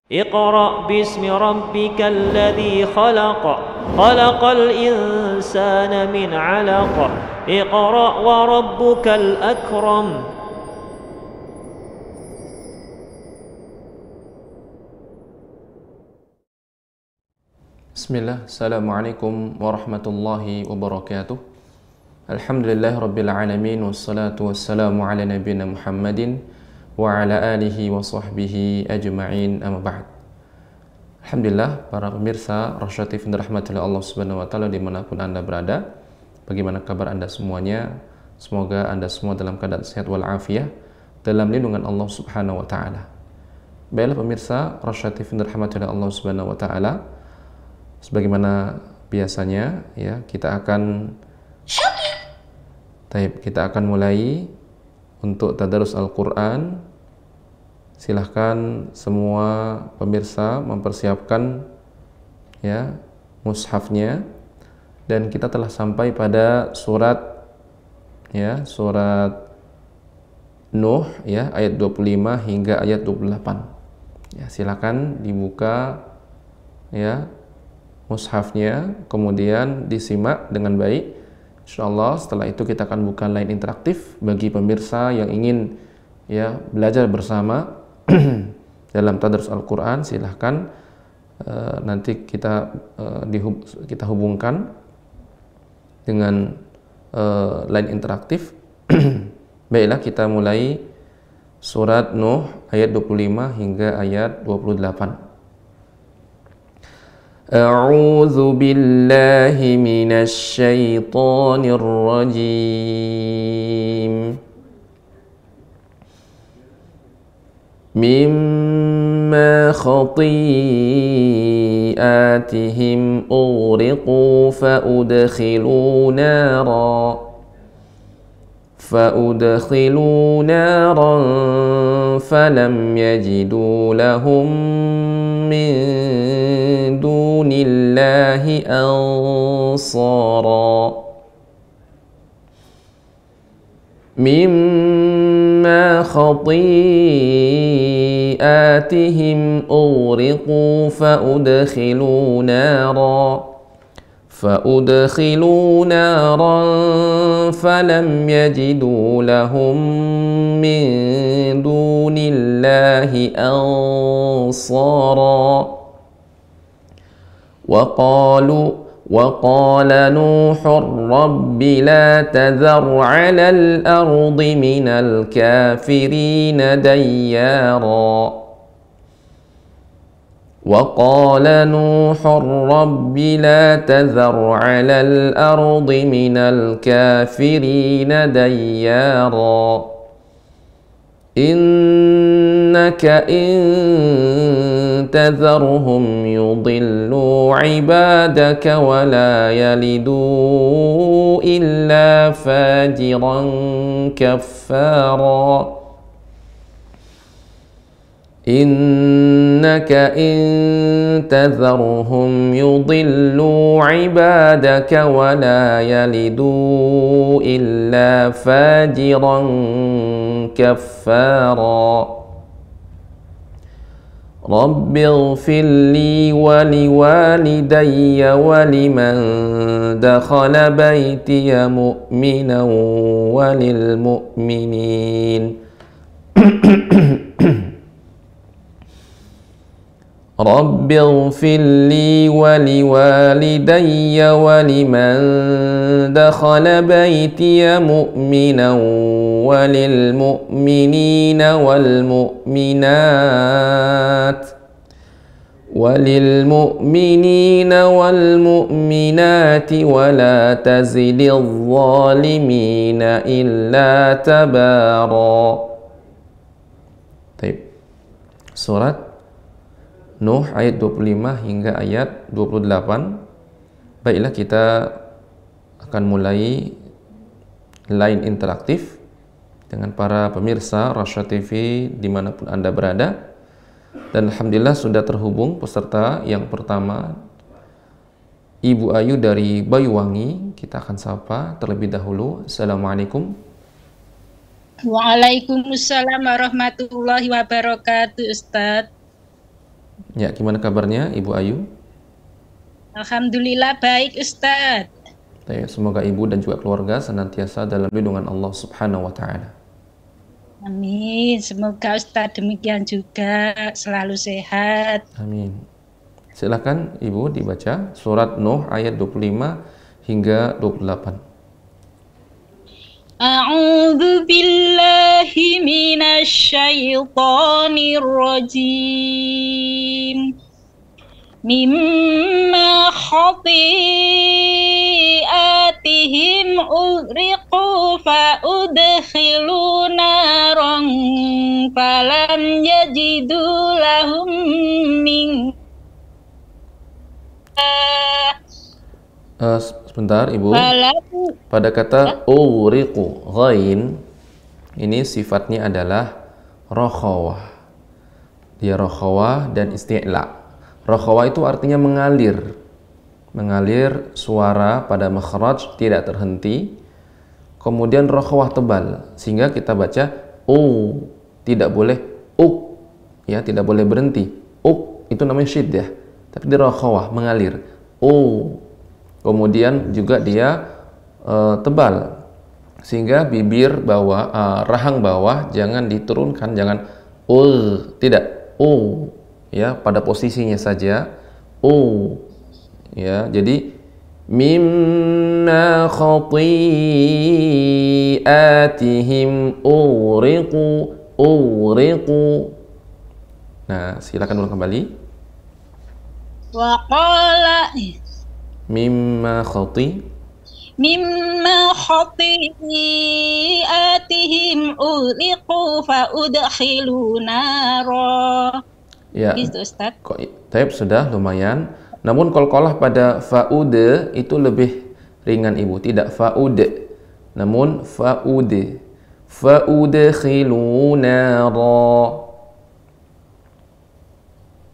اقرأ باسم ربك الذي خلق خلق الإنسان من علق اقرأ وربك الأكرم. Bismillah, Assalamualaikum warahmatullahi wabarakatuh. Alhamdulillah Rabbil Alamin. Wassalatu wassalamu ala nabiyina Muhammadin wa ala alihi wa sahbihi ajma'in, amma ba'd. Alhamdulillah, para pemirsa Rasyad TV dirahmati Allah subhanahu wa ta'ala dimanapun Anda berada. Bagaimana kabar Anda semuanya? Semoga Anda semua dalam keadaan sehat walafiat dalam lindungan Allah subhanahu wa ta'ala. Baiklah pemirsa Rasyad TV dirahmati Allah subhanahu wa ta'ala, sebagaimana biasanya ya, kita akan mulai untuk tadarus Al-Quran. Silahkan semua pemirsa mempersiapkan ya mushafnya, dan kita telah sampai pada surat Nuh ya, ayat 25 hingga ayat 28. Ya, silakan dibuka ya mushafnya, kemudian disimak dengan baik. Insyaallah setelah itu kita akan buka line interaktif bagi pemirsa yang ingin ya belajar bersama dalam tadarus Al-Quran. Silahkan nanti kita hubungkan dengan line interaktif. Baiklah, kita mulai surat Nuh ayat 25 hingga ayat 28. A'udzu billahi minasy syaithanir rajim. Mimma khati'atihim ughriqu فأدخلوا نارا فلم يجدوا لهم من دون الله أنصارا مما خطيئاتهم أغرقوا فأدخلوا نارا فلم يجدوا لهم من دون الله أنصارا وقال نوح رب لا تذر على الأرض من الكافرين ديارا وقال نوح رب لا تذر على الأرض من الكافرين ديارا إنك إن تذرهم يضلوا عبادك ولا يلدوا إلا فاجرا كفارا إنك إن تذرهم يضلوا عبادك ولا يلدوا إلا فاجرا كفارا رب اغفر لي ولوالدي ولمن دخل بيتي مؤمنا وللمؤمنين رب اغفر لي ولوالدي ولمن دخل بيتي مؤمنا وللمؤمنين والمؤمنات ولا تزد الظالمين إلا تبارا. Baik. Surat Nuh ayat 25 hingga ayat 28. Baiklah, kita akan mulai line interaktif dengan para pemirsa Rasyad TV dimanapun Anda berada. Dan alhamdulillah sudah terhubung peserta yang pertama, Ibu Ayu dari Banyuwangi. Kita akan sapa terlebih dahulu. Assalamualaikum. Waalaikumsalam warahmatullahi wabarakatuh, Ustadz. Ya, gimana kabarnya Ibu Ayu? Alhamdulillah baik Ustadz. Semoga Ibu dan juga keluarga senantiasa dalam lindungan Allah Subhanahu wa Ta'ala. Amin. Semoga Ustadz demikian juga selalu sehat. Amin. Silakan Ibu dibaca surat Nuh ayat 25 hingga 28. A'udzu billahi minasy syaithanir rajim. Mimma khati'atihim ughriqu fa udkhilu naran falam yajidu lahum min Sebentar Ibu. Pada kata uriqu, ghain ini sifatnya adalah rokhawah. Dia rokhawah dan isti'la. Rokhawah itu artinya mengalir. Mengalir suara pada makhraj tidak terhenti. Kemudian rokhawah tebal sehingga kita baca tidak boleh ya, tidak boleh berhenti. Itu namanya syiddah. Tapi dia rokhawah, mengalir. Kemudian juga dia tebal sehingga bibir bawah, rahang bawah jangan diturunkan, jangan tidak ya, pada posisinya saja ya. Jadi mimma khati'atihim uriqu. Nah, silakan ulang kembali. Wa qala Mimma khati'atihim uliqu fa udkhilu nara. Ya, gitu Ustaz. Taib sudah lumayan. Namun qalqalah pada fa'ude itu lebih ringan Ibu, tidak fa'ude, namun fa'ude. Fa'udkhilu nara.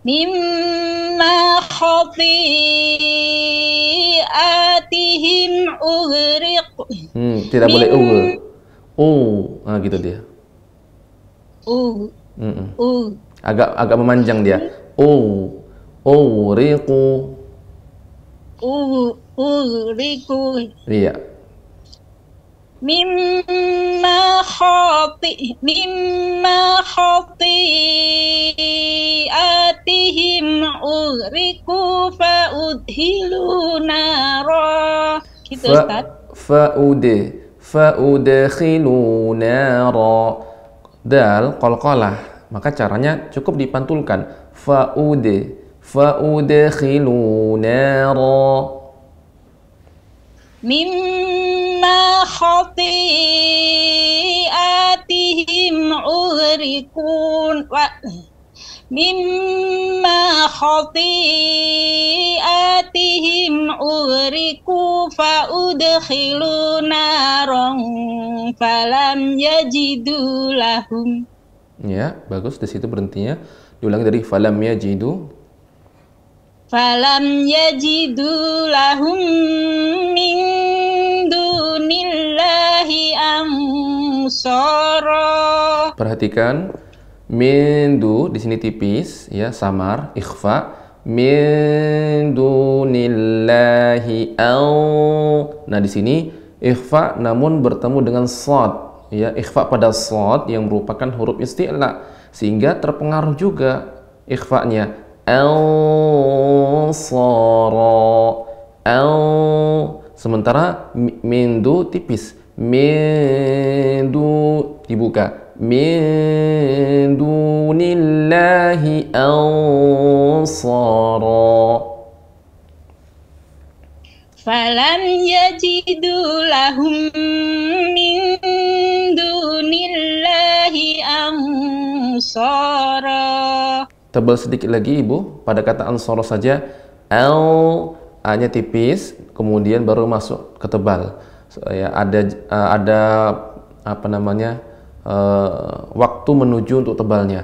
Mimma khati'atihim ughriq. Tidak boleh nah gitu dia. Agak memanjang dia. Uriqu. Iya. Mimma khati'atihim ughriqu fa udkhilu nara. Gitu Ustaz. Fa'udkhilu nara. Dal qalqalah, maka caranya cukup dipantulkan. Fa'udkhilu nara. Mimma khati'atihim ughriqun wa mimma khati'atihim ughriqu fa udkhilu naran falam yajidu lahum. Ya, bagus, di situ berhentinya. Diulangi dari falam yajidu. Falam yajidu lahum min dunillahi ansara. Perhatikan mindu di sini tipis ya, samar, ikhfa. Min dunillahi Nah, di sini ikhfa namun bertemu dengan shad ya, ikhfa pada shad yang merupakan huruf isti'la sehingga terpengaruh juga ikhfanya. Sementara mindu tipis, mindu dibuka, min dunillahi ansara. Falam yajidu lahum min dunillahi ansara. Tebal sedikit lagi Ibu, pada kata ansara saja A-nya tipis, kemudian baru masuk ke tebal. Ya, ada apa namanya? Waktu menuju untuk tebalnya.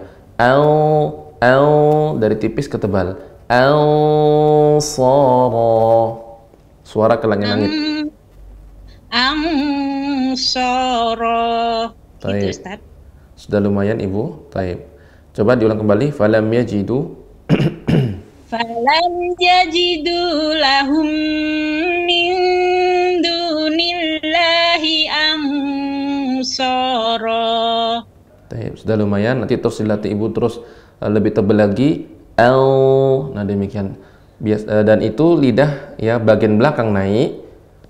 Dari tipis ke tebal. Ansara. Suara ke langit-langit. Ansara. Gitu, Ustaz. Sudah lumayan Ibu. Taib. Coba diulang kembali. Falam yajidu. Falam yajidu lahum min dunillahi ansara. Sudah lumayan, nanti terus dilatih ibu terus lebih tebal lagi. Nah demikian. Dan itu lidah ya bagian belakang naik,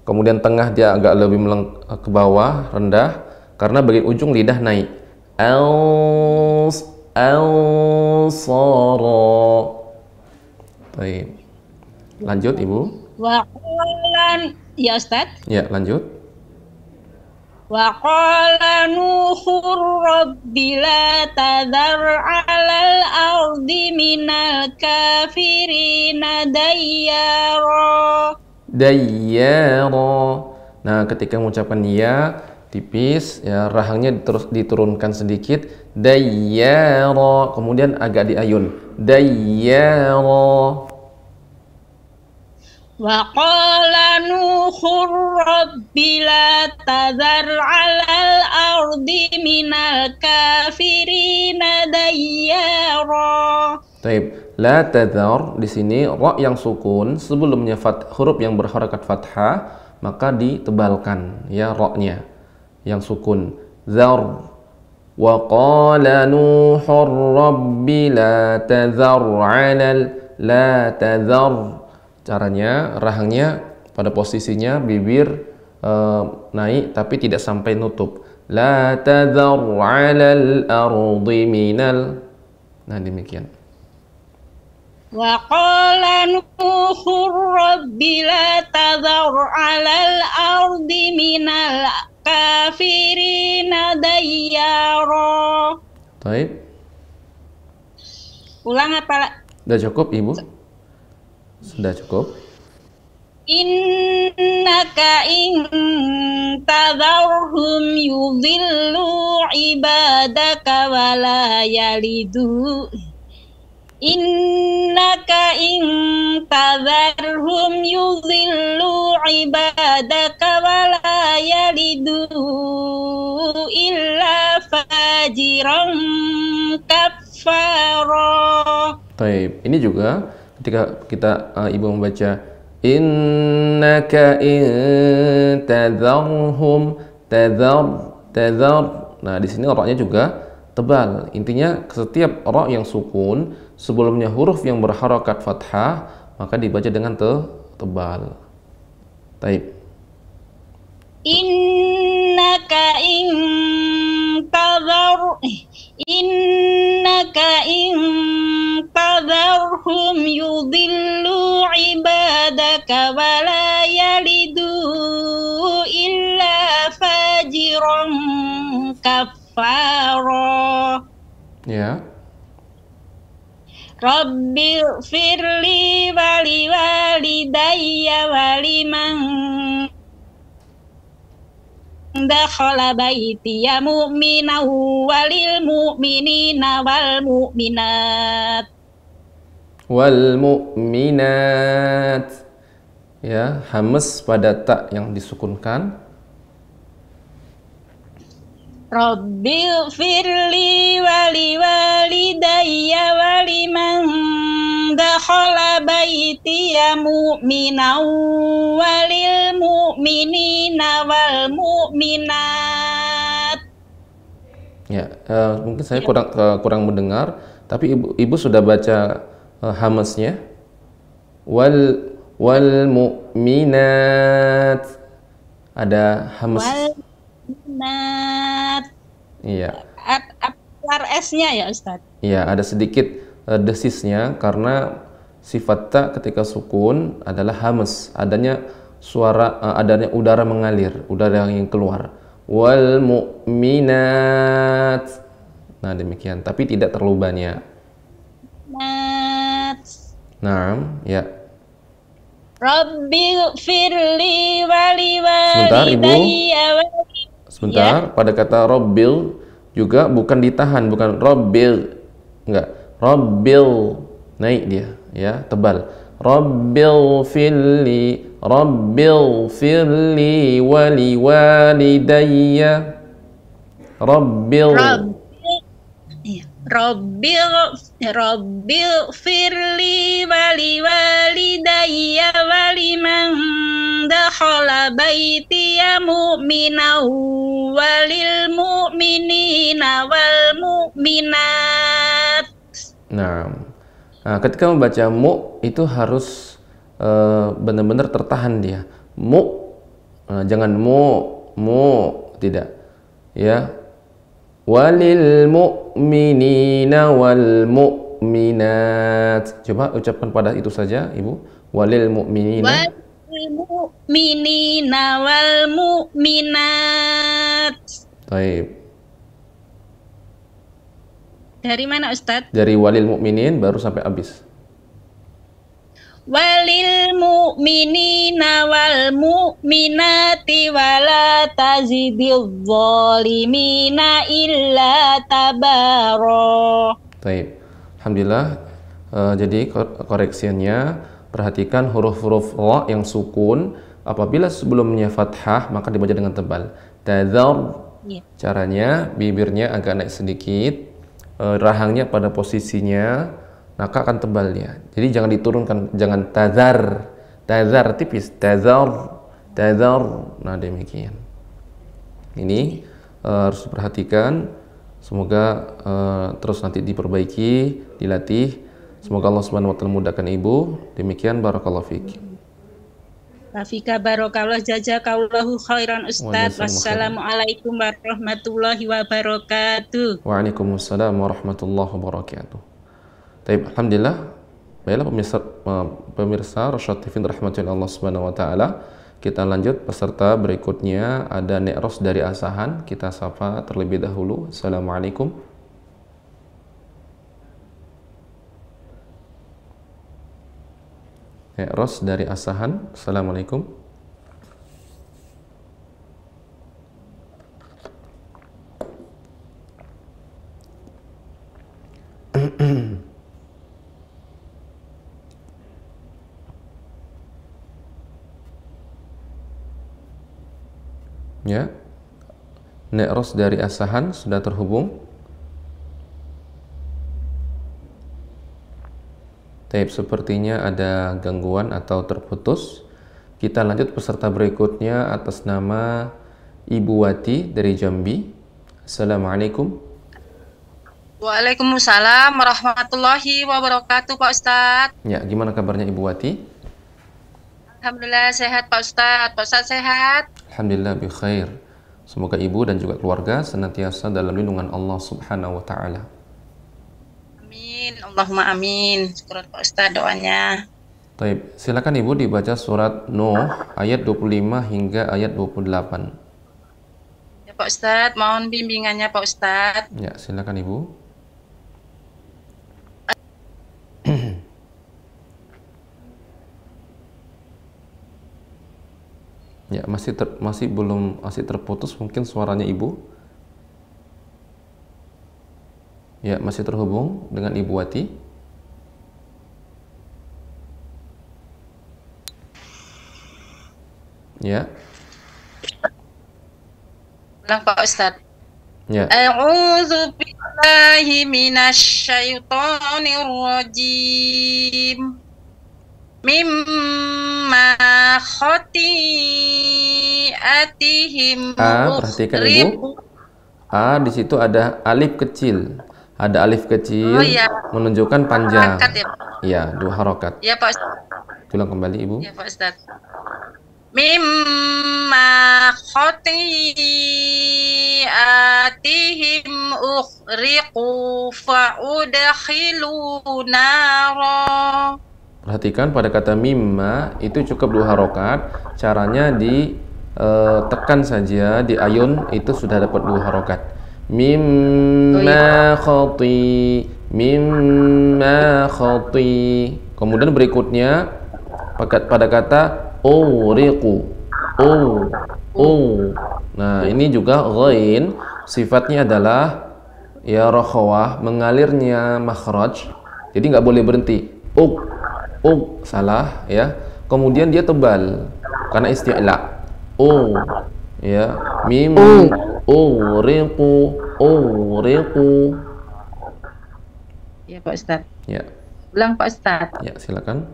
kemudian tengah dia agak lebih ke bawah rendah, karena bagian ujung lidah naik. Ansara. Baik. Lanjut ibu. Wa qalan, ya Ustaz. Ya, lanjut. Wa qala Nuhur rabbi la tadhar 'alal ardi minal kafirina dayyara. Nah, ketika mengucapkan ya tipis ya, rahangnya terus diturunkan sedikit. Dayyara, kemudian agak diayun. Dayyara. Wa qala Nuhur rabbi la tadhar 'alal ardi minal kafirina dayyara. Taib. La tadhar di sini ra yang sukun sebelumnya huruf yang berharakat fathah, maka ditebalkan ya ra-nya yang sukun. Dzar. Wa qala Nuhur rabbi la tadhar 'alal, la tadhar. Caranya rahangnya pada posisinya bibir naik tapi tidak sampai nutup. La tadhar 'alal ardi minal. Nah demikian. Wa qala Nuhur rabbi la tadhar 'alal ardi minal kafirina dayyara. Baik. Ulang apa? Sudah cukup ibu? Sudah cukup. Innaka in tadharhum yudhillu ibadaka wa la yalidu. Innaka in tadharhum yudhillu ibadaka wa la yalidu illa fajiran kafara. Baik, ini juga ketika kita ibu membaca innaka in tadharhum, tadhar. Nah, di sini ra-nya juga tebal. Intinya setiap ra yang sukun sebelumnya huruf yang berharakat fathah, maka dibaca dengan tebal. Baik. Innaka in tadharhum yudhillu ibadaka wa la yalidu illa fajiran kafara. Ya. Rabbi firli wali walidayya waliman dakhala baitiya mu'minan walil mu'minina wal mu'minat. Wal mu'minat. Ya, hamas pada ta yang disukunkan. Rabbi firli wali walidayya waliman dakhala baitiya mu'minan walil mu'minina wal mu'minat. Ya, mungkin saya kurang mendengar, tapi ibu sudah baca hamasnya. Wal mu'minat. Ada hamas. Wal mu'minat. Iya. Keluar S-nya ya Ustadz? Iya, ada sedikit desisnya karena sifat ta ketika sukun adalah hamas, adanya suara, adanya udara mengalir, udara yang keluar. Wal mu'minat. Nah, demikian, tapi tidak terlalu banyak. Nah, ya. Rabbi firli wali Sebentar, Ibu. walidayya. Sebentar, pada kata Rabbil juga bukan ditahan, bukan Rabbil. Enggak, Rabbil naik dia, ya, tebal. Rabbil firli wali walidayya. Rabbil firli wali walidayya waliman dakhala baitiya mu'minahu walil mu'minina wal mu'minat. Nah, ketika membaca mu itu harus benar-benar tertahan dia. Mu, jangan mu, tidak. Ya. Walil mu'minina wal mu'minat. Coba ucapkan pada itu saja, Ibu. Walil mu'minina. Walil mu'minina wal mu'minat. Baik. Dari mana, Ustadz? Dari walil mu'minin baru sampai habis. Walil mu'minina wal mu'minati wala tazidil zalimina illa tabaro. Baik. Alhamdulillah. Jadi koreksinya, perhatikan huruf-huruf ra yang sukun apabila sebelumnya fathah maka dibaca dengan tebal. Tadzar. Ya. Caranya bibirnya agak naik sedikit, rahangnya pada posisinya, maka akan tebal dia. Jadi jangan diturunkan, jangan tazar tipis, tazar. Nah demikian. Ini harus diperhatikan. Semoga terus nanti diperbaiki, dilatih. Semoga Allah Subhanahu wa taala mudahkan Ibu. Demikian, barakallahu fiik. Rafika barokallah jazakallahu khairan Ustadz. Wassalamualaikum warahmatullahi wabarakatuh. Waalaikumsalam warahmatullahi wabarakatuh. Baik, alhamdulillah. Baiklah pemirsa Rosyad TV rahmatullahi Allah Subhanahu wa taala. Kita lanjut peserta berikutnya, ada Nekros dari Asahan. Kita sapa terlebih dahulu. Assalamualaikum. Nekros dari Asahan. Assalamualaikum. Ya, Nekros dari Asahan sudah terhubung. Taib, sepertinya ada gangguan atau terputus. Kita lanjut peserta berikutnya atas nama Ibu Wati dari Jambi. Assalamualaikum. Waalaikumsalam warahmatullahi wabarakatuh, Pak Ustadz. Ya, gimana kabarnya Ibu Wati? Alhamdulillah sehat, Pak Ustadz. Pak Ustadz sehat? Alhamdulillah bi khair. Semoga ibu dan juga keluarga senantiasa dalam lindungan Allah Subhanahu wa taala. Amin. Allahumma amin. Syukur Pak Ustadz doanya. Baik, silakan Ibu dibaca surat Nuh ayat 25 hingga ayat 28. Ya Pak Ustadz, mohon bimbingannya Pak Ustadz. Ya, silakan Ibu. Ya, masih terputus mungkin suaranya Ibu. Ya, masih terhubung dengan Ibu Wati. Ya. Ulang Pak Ustadz. Ya. A'udzu billahi minasy syaithanir rajim. Mimma khati'atihim. Perhatikan Ibu. Di situ ada alif kecil. Ada alif kecil menunjukkan panjang. Harokat, ya, 2 harokat. Ya Pak Ustadz. Ulang kembali Ibu. Ya Pak Ustadz. Mimma khati'atihim ukhriqu fa'udkhilu nara. Perhatikan pada kata mimma itu cukup 2 harokat. Caranya ditekan saja di ayun itu sudah dapat 2 harokat. Mimma khati. Kemudian berikutnya pada kata uriqu. Nah, ini juga ghain, sifatnya adalah ya rakhawah, mengalirnya makhraj. Jadi nggak boleh berhenti. Salah ya. Kemudian dia tebal karena isti'la. Ya, mim uriqu. Ya Pak Ustadz. Ya. Ulang Pak Ustadz. Ya, silakan.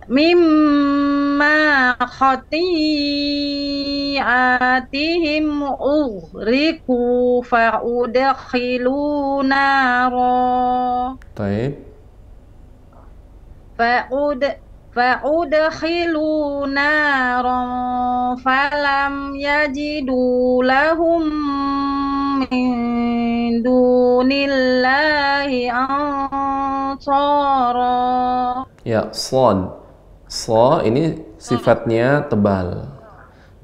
Mimma khati'atihim ughriqu fa'udkhilu nara. Taib. Fa'udkhilu nara falam yajidu lahum min dunillahi ansara. Ya, sod. So ini sifatnya tebal.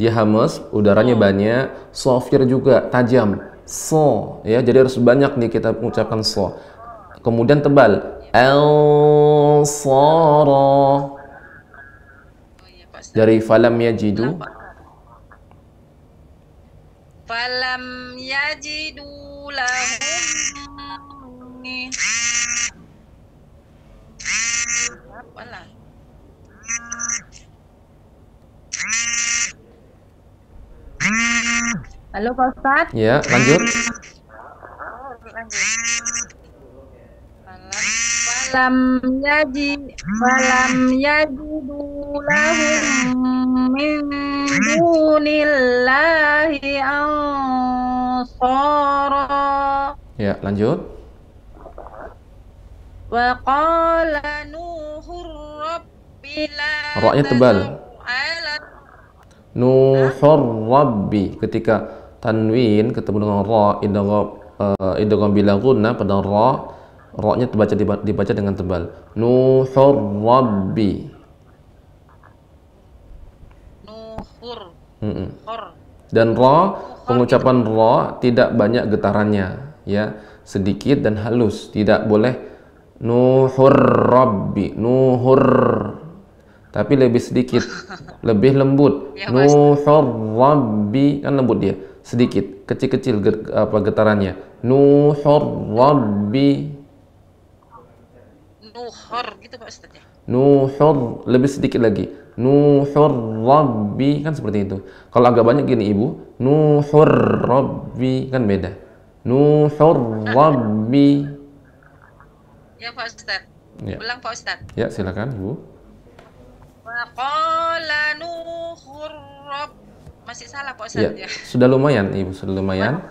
Dia hamas, udaranya banyak, sofir juga tajam. So, ya, jadi harus banyak nih kita mengucapkan so. Kemudian tebal. Al-sara. Dari falam yajidu. Falam yajidu lahum apalah. Halo Pak Ustadz. Ya, lanjut. Falam yajidu lahum min dunillahi ansara. Ya, lanjut. Wa qala Nuhur rabbi la Ra-nya tebal. ala Nuhur Rabbi. Ketika tanwin ketemu dengan ra, idgham bila gunna pada ra, ra-nya dibaca dengan tebal. Nuhur Rabbi. Nuhur. Dan ra, pengucapan ra tidak banyak getarannya, ya, sedikit dan halus. Tidak boleh Nuhur Rabbi, Nuhur, tapi lebih sedikit, lebih lembut. Nuhur Rabbi, kan lembut dia, sedikit, kecil-kecil getarannya. Nuhur Rabbi. Nuhur gitu Pak Ustadz ya. Nuhur, lebih sedikit lagi. Nuhur Rabbi, kan seperti itu. Kalau agak banyak gini Ibu, Nuhur Rabbi, kan beda. Nuhur Rabbi. Ya Pak Ustadz. Ya. Ulang Pak Ustadz. Ya, silakan Ibu. Wa qala Nuhur rabb. Masih salah Pak Ustadz ya. Sudah lumayan Ibu, sudah lumayan.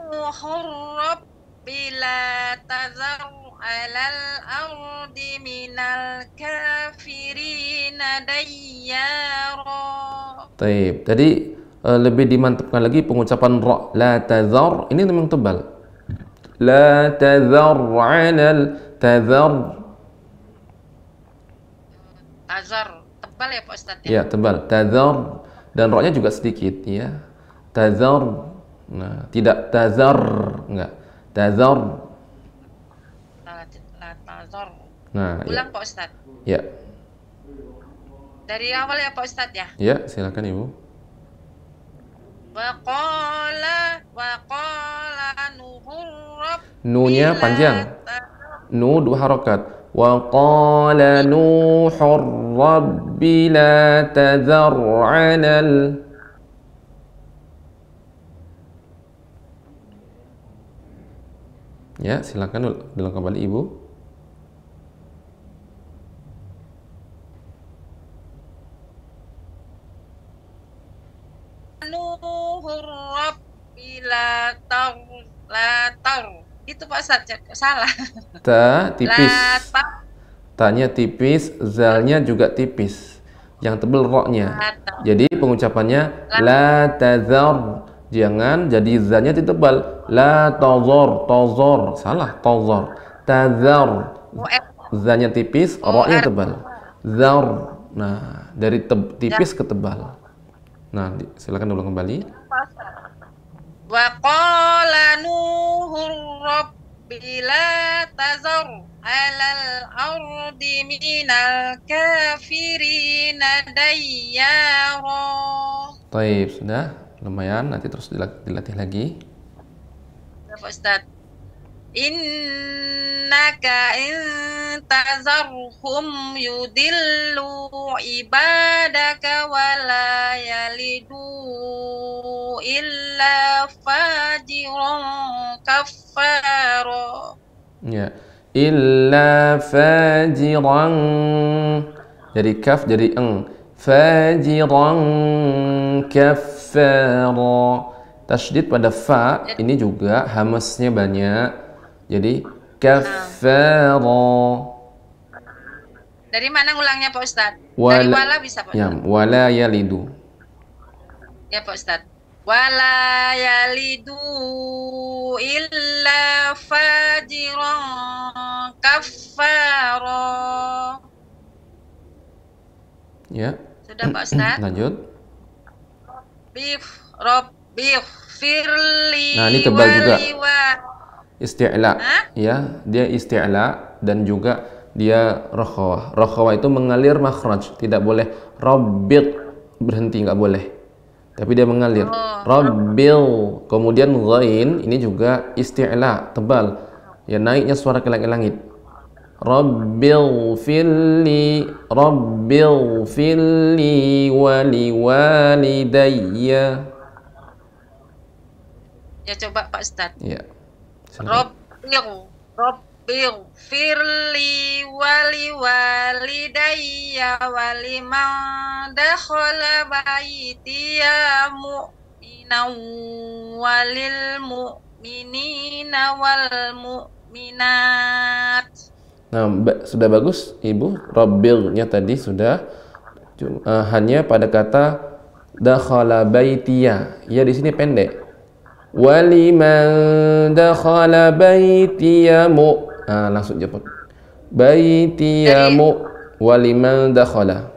Nuhur rabbi la tazar alal ardi minal kafirina dayyara. Taib. Tadi lebih dimantapkan lagi pengucapan ra, la tazar, ini memang tebal. La tazar alal tazar. Tazar tebal ya Pak Ustadz ya. Ya, tebal. Tazar, dan ra-nya juga sedikit, ya. Tazar. Nah, tidak tazar, enggak. Tazar. La tazar. Nah, Ulang Pak Ustadz. Ya. Dari awal ya Pak Ustadz ya. Ya, silakan Ibu. Wa qala Nuhur rabb. Nu-nya panjang. Nu 2 harokat. Wa qala Nuhur rabbi la tazar 'alal. Ya, silakan ulang kembali Ibu. Nuhur rabbi la tar. Itu Pak Ustadz salah. Ta tipis. La Ta-nya tipis, zalnya juga tipis. Yang tebal ro-nya. Jadi pengucapannya la tazar. Jangan jadi zalnya ditebal. La tazar, tazar. Salah, tazar. Tazar. Zalnya tipis, ro-nya tebal. Zar. Nah, dari tipis ke tebal. Nah, silakan ulang kembali. Wa qala Nuhur rabbi la tazar alal ardi minal kafirina dayyara. Taib, sudah lumayan, nanti terus dilatih lagi. Ya Pak Ustadz. Innaka intazarhum yudillu ibadaka wala yalidu illa fajiran kafara. kaffaro. Ya. Illa fajiran. Jadi kaf jadi eng. Fajiran kaffara. Tasydid pada fa ini juga hamesnya banyak. Jadi kaffara. Dari mana ngulangnya Pak Ustadz? Dari wala bisa Pak? Ya, wala yalidu. Ya Pak Ustadz. Wala yalidu illa fajiran kaffara. Ya. Sudah Pak Ustadz. Lanjut. Rabbi firli. Nah, ini tebal juga. Isti'la. Ya, dia isti'la dan juga dia rakhawah. Rakhawah itu mengalir makhraj, tidak boleh rabbit berhenti, nggak boleh. Tapi dia mengalir. Rabbil. Kemudian ghain ini juga isti'la, tebal. Ya, naiknya suara ke langit-langit. Rabbil filli wa liwalidayya. Ya coba Pak Ustadz. Ya. Rabbil firli wali walidayya waliman dakhala baitiya mu'minan walil mu'minina wal mu'minat. Nah, sudah bagus Ibu. Rabbilnya tadi sudah hanya pada kata dakhala baitiya. Ya di sini pendek. Waliman dakhala baitiyamu. Langsung cepat. Baitiyamu waliman dakhala.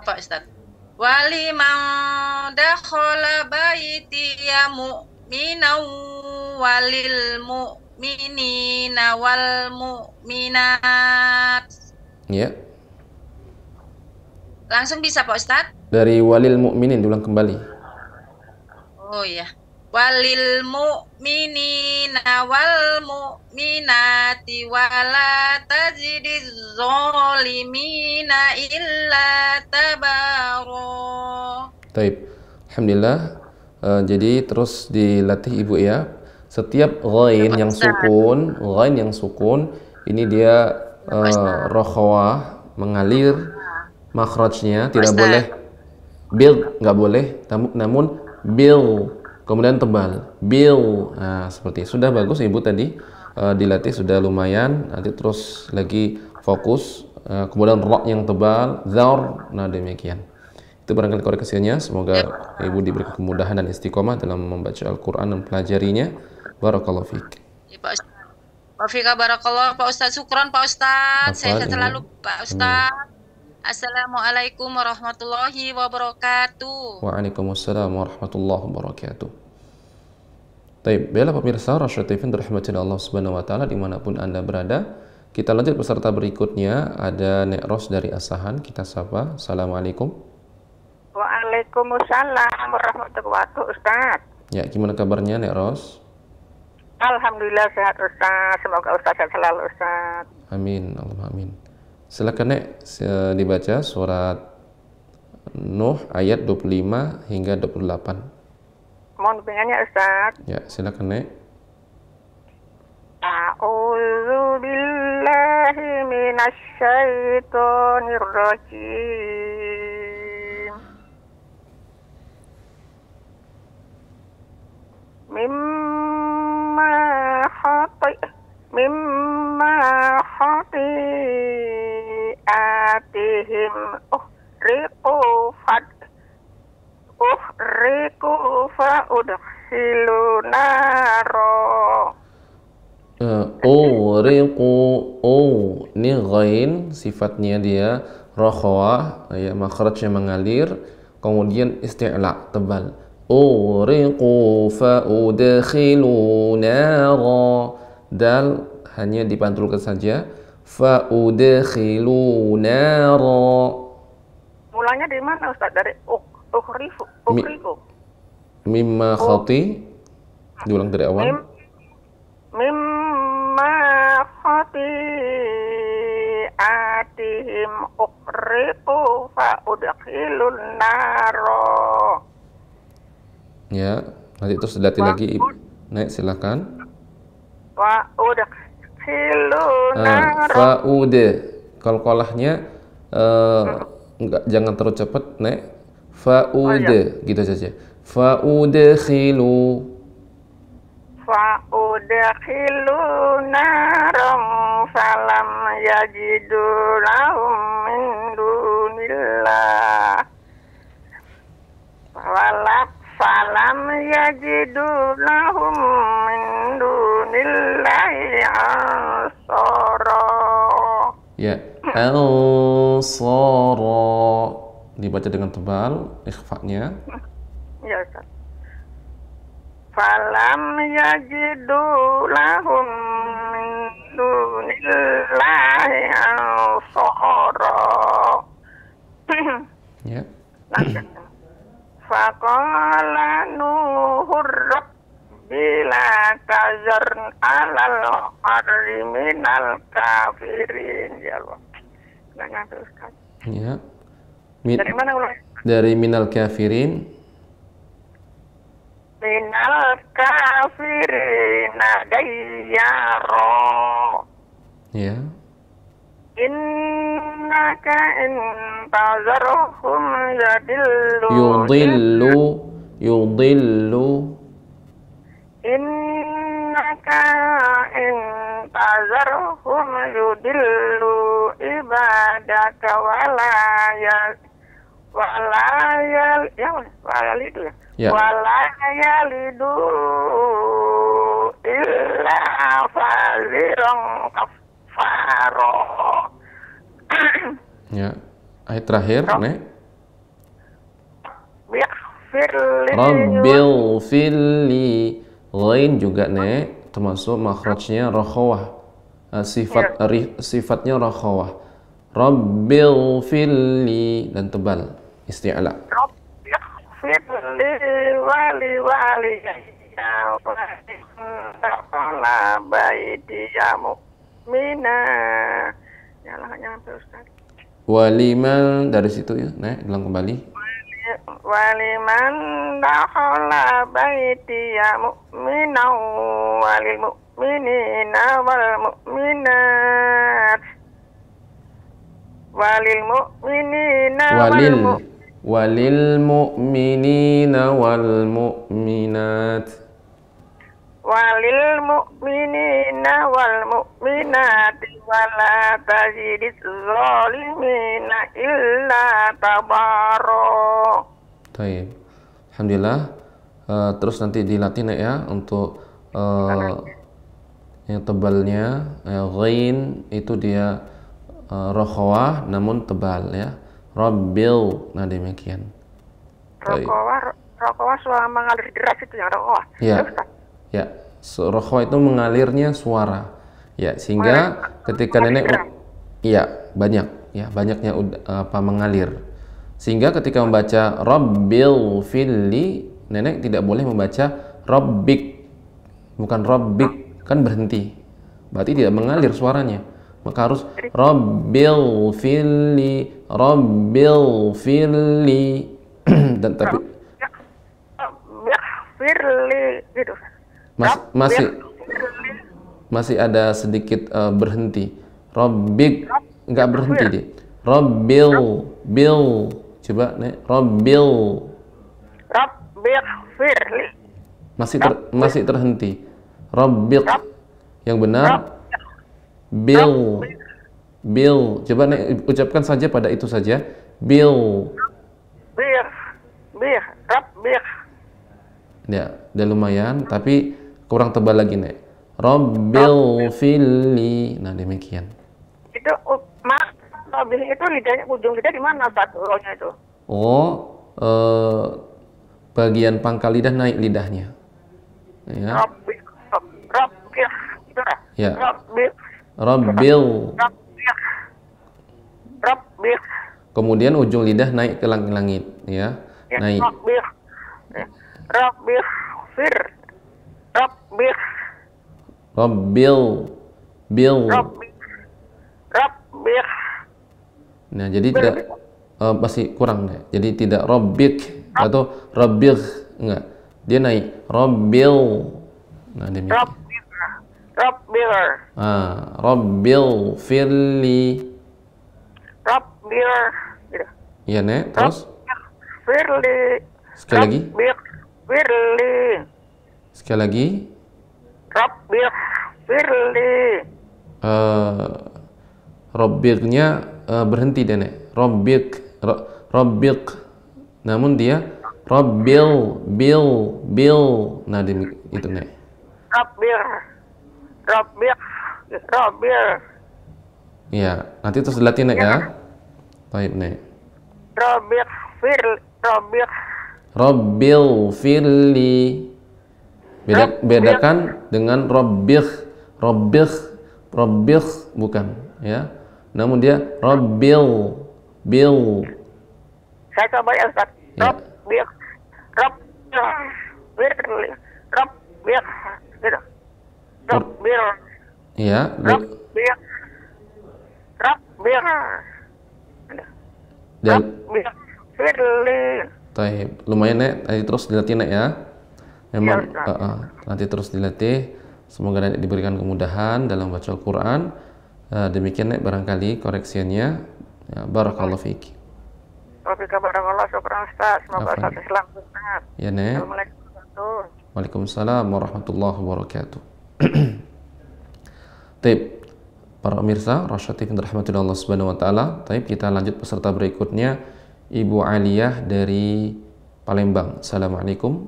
Pak Ustaz. Waliman dakhala baitiyamu minau walil mu'minina wal mu'minat. Ya. Langsung bisa Pak Ustaz? Dari walil mu'minin diulang kembali. Oh iya. Walil mu'minina wal mu'minati wala tajidiz zalimina illa tabaro. Taib. Alhamdulillah. Jadi terus dilatih Ibu ya. Setiap ghain yang sukun, ini dia rakhawah, mengalir makhrajnya, tidak boleh bil, nggak boleh, namun bil. Kemudian tebal, bil. Nah, seperti sudah bagus Ibu tadi dilatih sudah lumayan. Nanti terus lagi fokus. Kemudian ra yang tebal, zar. Nah, demikian. Itu barangkali koreksinya. Semoga Ibu diberi kemudahan dan istiqomah dalam membaca Al-Quran dan pelajarinya. Barakallahu fiik. Ya, Pak Ustaz. Wa fika barakallah Pak Ustaz. Syukron Pak Ustaz. Saya selalu Pak Ustaz. Assalamualaikum warahmatullahi wabarakatuh. Waalaikumsalam warahmatullahi wabarakatuh. Baik, baiklah pemirsa Rasyad TV dirahmati Allah Subhanahu wa taala dimanapun Anda berada. Kita lanjut peserta berikutnya, ada Nek Ros dari Asahan. Kita sapa. Assalamualaikum. Waalaikumsalam warahmatullahi wabarakatuh, Ustaz. Ya, gimana kabarnya Nek Ros? Alhamdulillah sehat Ustaz. Semoga Ustaz sehat selalu Ustaz. Amin, Allahumma amin. Silakan Nek dibaca surat Nuh ayat 25 hingga 28. Mohon bimbingannya Ustaz. Ya, silakan Nek. A'udzu billahi minasy syaithanir rajim. Mimma khati'atihim uhriqu fa'udkhilu naro. Ini ghain, sifatnya dia rakhawah, ya, makhrajnya mengalir, kemudian isti'la, tebal. Uriqu fa'udkhilu naro. Dal hanya dipantulkan saja. Fa'udkhilu naro. Mulanya dari mana Ustaz? Dari uhriqu. Mimma khati. Diulang dari awal. Mimma khati'atihim uhriqu fa'udkhilun naro. Ya, nanti terus dilatih lagi. Naik silakan. Fa'udkhiluna fa'ude. Qalqalahnya enggak, jangan terlalu cepat, Nek. Fa'ude, gitu saja. Fa'udkhilu. Fa'udkhilu naram falam yajidu lahum min dunillah falam yajidu lahum min dunillahi ansara. Ya, ansara. Dibaca dengan tebal ikhfa-nya. Ya, Ustaz. Falam yajidu lahum min dunillahi ansara. Ya. Faqala Nuhur Rabbi la tazar alal ardi minal kafirin. Ya Allah. Nggak nyampe, Ustaz. Ya. Dari mana ulang? Dari minal kafirin. Minal kafirin dayyaro. Ya. Innaka intazarhum Yudillu. Innaka intazarhum yudillu ibadaka walayalidu illa faziran kafaro. Ya. Ayat terakhir, Nek. Rabbil firli. Ghain juga, Nek, termasuk makhrajnya rakhawah. Sifatnya rakhawah. Rabbil firli, dan tebal isti'la. Rabbil waliyya wala baitiya mu'mina. Nyampe, Ustaz. Waliman, dari situ ya, Nek, ulang kembali. Waliman dakhala baitiya mu'minan walil mu'minina wal mu'minat walil mu'minina walil mu'minina wal mu'minat walil mu'minina wal mu'minati wala tazidiz zalimina illa tabaro. Baik. Alhamdulillah. Terus nanti dilatih, Nek, ya, untuk yang tebalnya. Ghain itu dia rakhawah namun tebal, ya. Rabbil. Nah, demikian. Rakhawah suara mengalir deras itu yang rakhawah. Ya. Ya, rakhawah itu mengalirnya suara. Ya, sehingga ketika nenek banyak, ya, banyaknya mengalir. Sehingga ketika membaca Rabbil filli, nenek tidak boleh membaca Rabbik. Bukan Rabbik, kan berhenti. Berarti tidak mengalir suaranya. Maka harus Rabbil filli, Rabbil filli. Dan tapi firli gitu. Masih ada sedikit berhenti. Rabbik enggak berhenti dia. Rabbil bil. Coba, Nek. Rabbil firli. Masih terhenti. Rabbik. Yang benar bil. Coba, Nek, ucapkan saja pada itu saja. Bil. Rabbik. Ya, udah lumayan, tapi kurang tebal lagi, Nek. Rabbil filli. Nah, demikian. Itu Rabbil itu lidahnya, ujung lidah di mana, Pak? Rohnya itu. Bagian pangkal lidah naik lidahnya. Ya. Ya. Rabbil. Kemudian ujung lidah naik ke langit, ya. Naik. Rabbil. Nah, jadi tidak masih kurang, deh. Jadi tidak Rabbik atau Rabbigh, enggak. Dia naik Rabbil. Nah, demikian. Rabbil. Rabbil firli. Rabbil. Gitu. Iya, Nek. Terus? Firli. Sekali lagi. Rabbil. Firli. Sekali lagi. Rabbil. Firli. Rabbiknya berhenti deh, Nek. Rabbik. Namun dia Rabbil, bil. Nah, itu, Nek. Rabbil. Iya, nanti terus dilatih, Nek, ya. Baik, Nek. Rabbil firli. Bedakan dengan Rabbih bukan, ya. Namun dia Rabbil, bil. Saya coba ya, Ustaz. Ya. Rabbil. Firli. Rabbil. Gitu. Rabbil. Iya. Rabbil. Firli. Taib. Lumayan, Nek. Nanti terus dilatih, Nek, ya. Memang nanti terus dilatih. Semoga Nek diberikan kemudahan dalam baca Al-Quran. Demikian, Nek, barangkali koreksiannya. Ya, barakallahu fiik. Barakallah, syukran Ustaz. Semoga Ustaz selamat, Ustaz. Ya, Nek. Assalamualaikum warahmatullahi wabarakatuh. Waalaikumsalam warahmatullahi wabarakatuh. Taib. Para pemirsa, Rasyatif yang dirahmati Allah Subhanahu wa taala. Taib, kita lanjut peserta berikutnya, Ibu Aliyah dari Palembang. Assalamualaikum.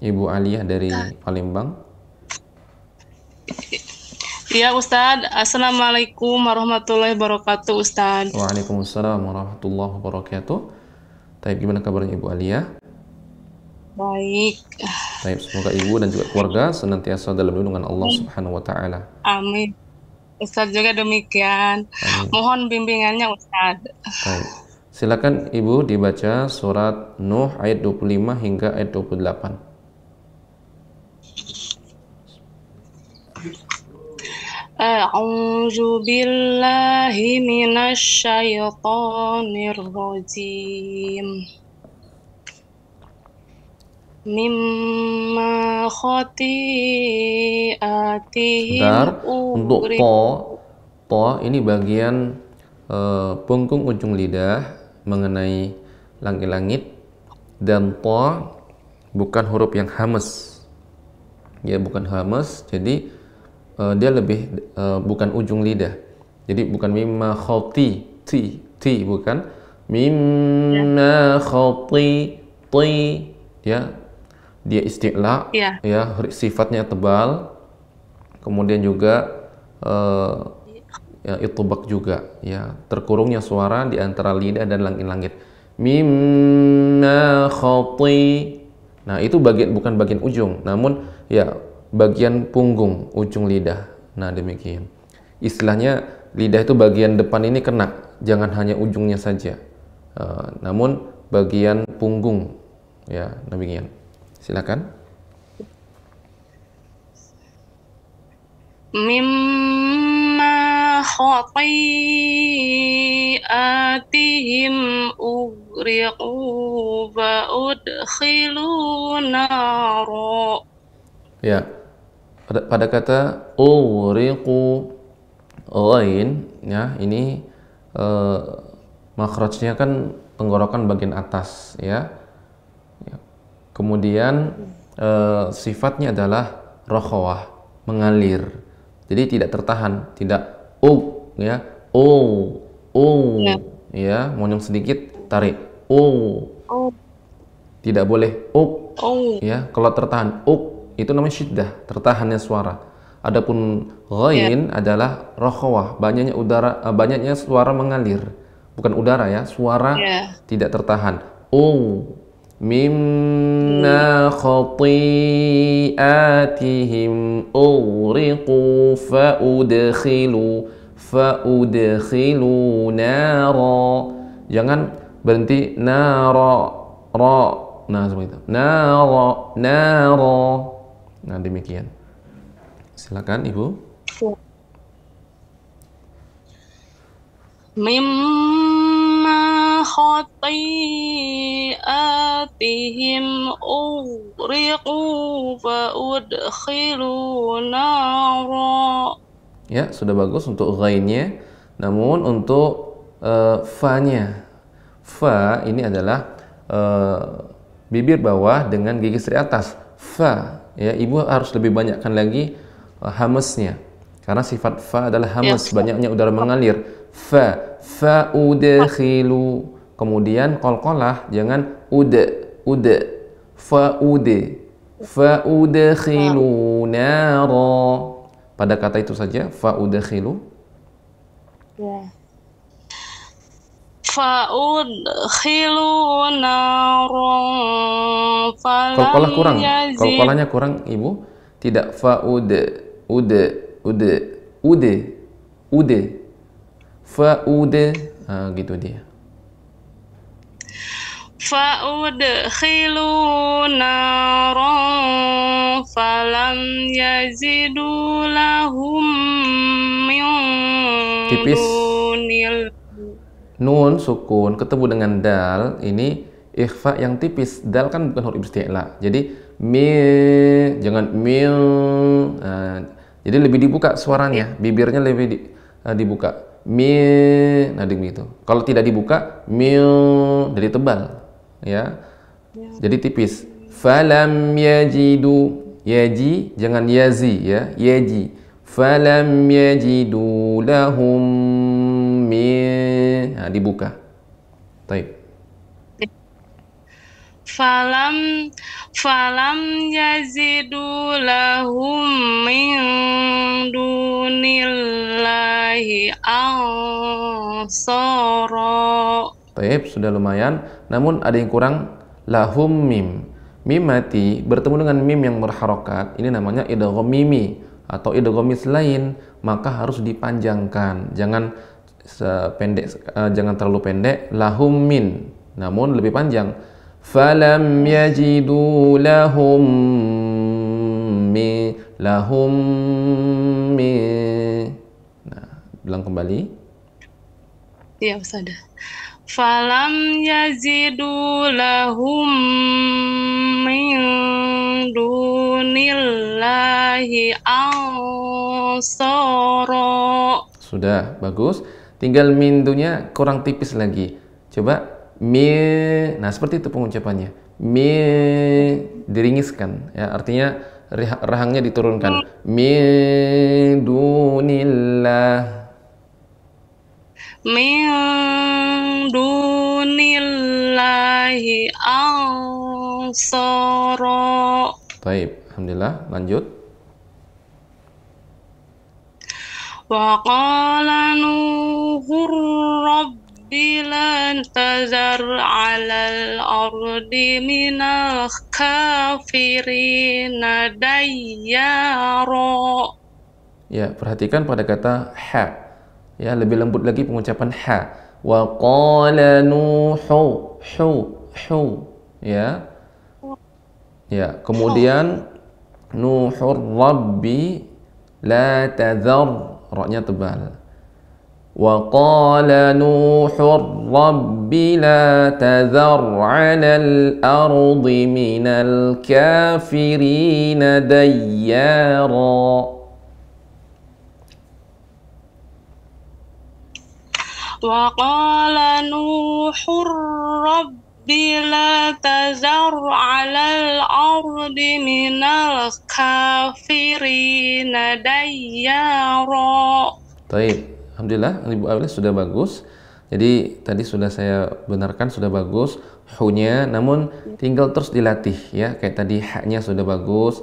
Ibu Aliyah dari Palembang. Iya, Ustadz. Assalamualaikum warahmatullahi wabarakatuh, Ustadz. Waalaikumsalam warahmatullahi wabarakatuh. Taib, gimana kabarnya Ibu Aliyah? Baik. Taib, semoga Ibu dan juga keluarga senantiasa dalam lindungan Allah Subhanahu wa taala. Amin. Ustadz juga demikian. Amin. Mohon bimbingannya, Ustadz. Taib. Silakan Ibu dibaca surat Nuh ayat 25 hingga ayat 28. A'udzu billahi minasyaitonir rajim. Mimma khati'atihim. Bentar, untuk to ini bagian punggung ujung lidah mengenai langit-langit, dan to bukan huruf yang hamas. Ya, bukan hamas, jadi dia lebih bukan ujung lidah. Jadi bukan mimma khati, ti bukan mimma khati, ya. Dia isti'la, ya, sifatnya tebal. Kemudian juga ya, itubak juga, ya, terkurungnya suara di antara lidah dan langit-langit. Mimma khati. Nah, itu bukan bagian ujung, namun ya bagian punggung ujung lidah. Nah, demikian. Istilahnya lidah itu bagian depan ini kena, jangan hanya ujungnya saja. Namun bagian punggung, ya, demikian. Silakan. Mimma khati'atihim ughriqu wa udkhilu naro. Ya, pada kata ughriqu, ghain, ya, ini makhrajnya kan tenggorokan bagian atas, ya. Kemudian sifatnya adalah rokhawah, mengalir. Jadi tidak tertahan, tidak ya, ya, monyong sedikit, tarik, tidak boleh ya. Kalau tertahan, itu namanya syiddah, tertahannya suara. Adapun ghain adalah rokhawah, banyaknya udara, banyaknya suara mengalir, bukan udara, ya, suara tidak tertahan. Mimma khati'atihim ughriqu fa'udkhilu nara. Jangan berhenti nah, seperti itu. Nara. Nah, demikian. Silakan Ibu. Mimma خطيئاتهم أغرقوا فأدخلوا نارا. Ya, sudah bagus untuk ghainnya. Namun untuk fa-nya, fa ini adalah bibir bawah dengan gigi seri atas. Fa, ya, ibu harus lebih banyakkan lagi hamesnya. Karena sifat fa adalah hames, banyaknya udara mengalir. Fa, fa udkhilu. Kemudian qalqalah jangan ude. Fa udkhilu nara. Pada kata itu saja, fa udkhilu. Ya. Fa udkhilu naran Qalqalah kurang. yazid. Qalqalahnya kurang, Ibu. Tidak fa ude. Fa ude. Nah, gitu dia. فأدخلوا نارا فلم يزدوا لهم من Tipis. دون Nun sukun ketemu dengan dal, ini ikhfa yang tipis. Dal kan bukan huruf isti'la. Jadi jangan mil. Nah, jadi lebih dibuka suaranya, bibirnya lebih dibuka. Nah, begitu. Kalau tidak dibuka, jadi tebal. Ya. Jadi tipis. Falam yajidu, yaji jangan yazi ya, yaji. Falam yajidu lahum min. Nah, dibuka. Baik. falam yazidu lahum min dunillahi ansara. Baik, sudah lumayan. Namun ada yang kurang, lahum mim. Mim mati bertemu dengan mim yang berharokat. Ini namanya idgham mimi atau idgham mislain, maka harus dipanjangkan. Jangan jangan terlalu pendek. Lahum min, namun lebih panjang. Falam yajidu lahum mi. Nah, bilang kembali. Ya, Ustazah. Falam yazidu lahum min dunillahi ansara. Sudah, bagus. Tinggal mindunya kurang tipis lagi. Coba nah seperti itu pengucapannya. Diringiskan ya, artinya rahangnya diturunkan. Min dunillah. Min dunillahi ansara. Baik, alhamdulillah. Lanjut. Wa qala nuhur rabbi lan tazar 'alal ardi minal kafirina dayyara. Ya, perhatikan pada kata ha. Ya, lebih lembut lagi pengucapan ha. Wa qala nuhu hu. Ya. Ya, kemudian nuhur rabbi la tadhar, ra-nya tebal. Wa qala nuhur rabbi la tadhar 'alal ardi minal kafirina dayyara. Wa qala nuhur rabbi la tazar 'alal ardi minal kafirina dayyara. Baik, alhamdulillah Ibu Aulia sudah bagus. Jadi tadi sudah saya benarkan, sudah bagus hu-nya, namun tinggal terus dilatih ya. Kayak tadi ha-nya sudah bagus,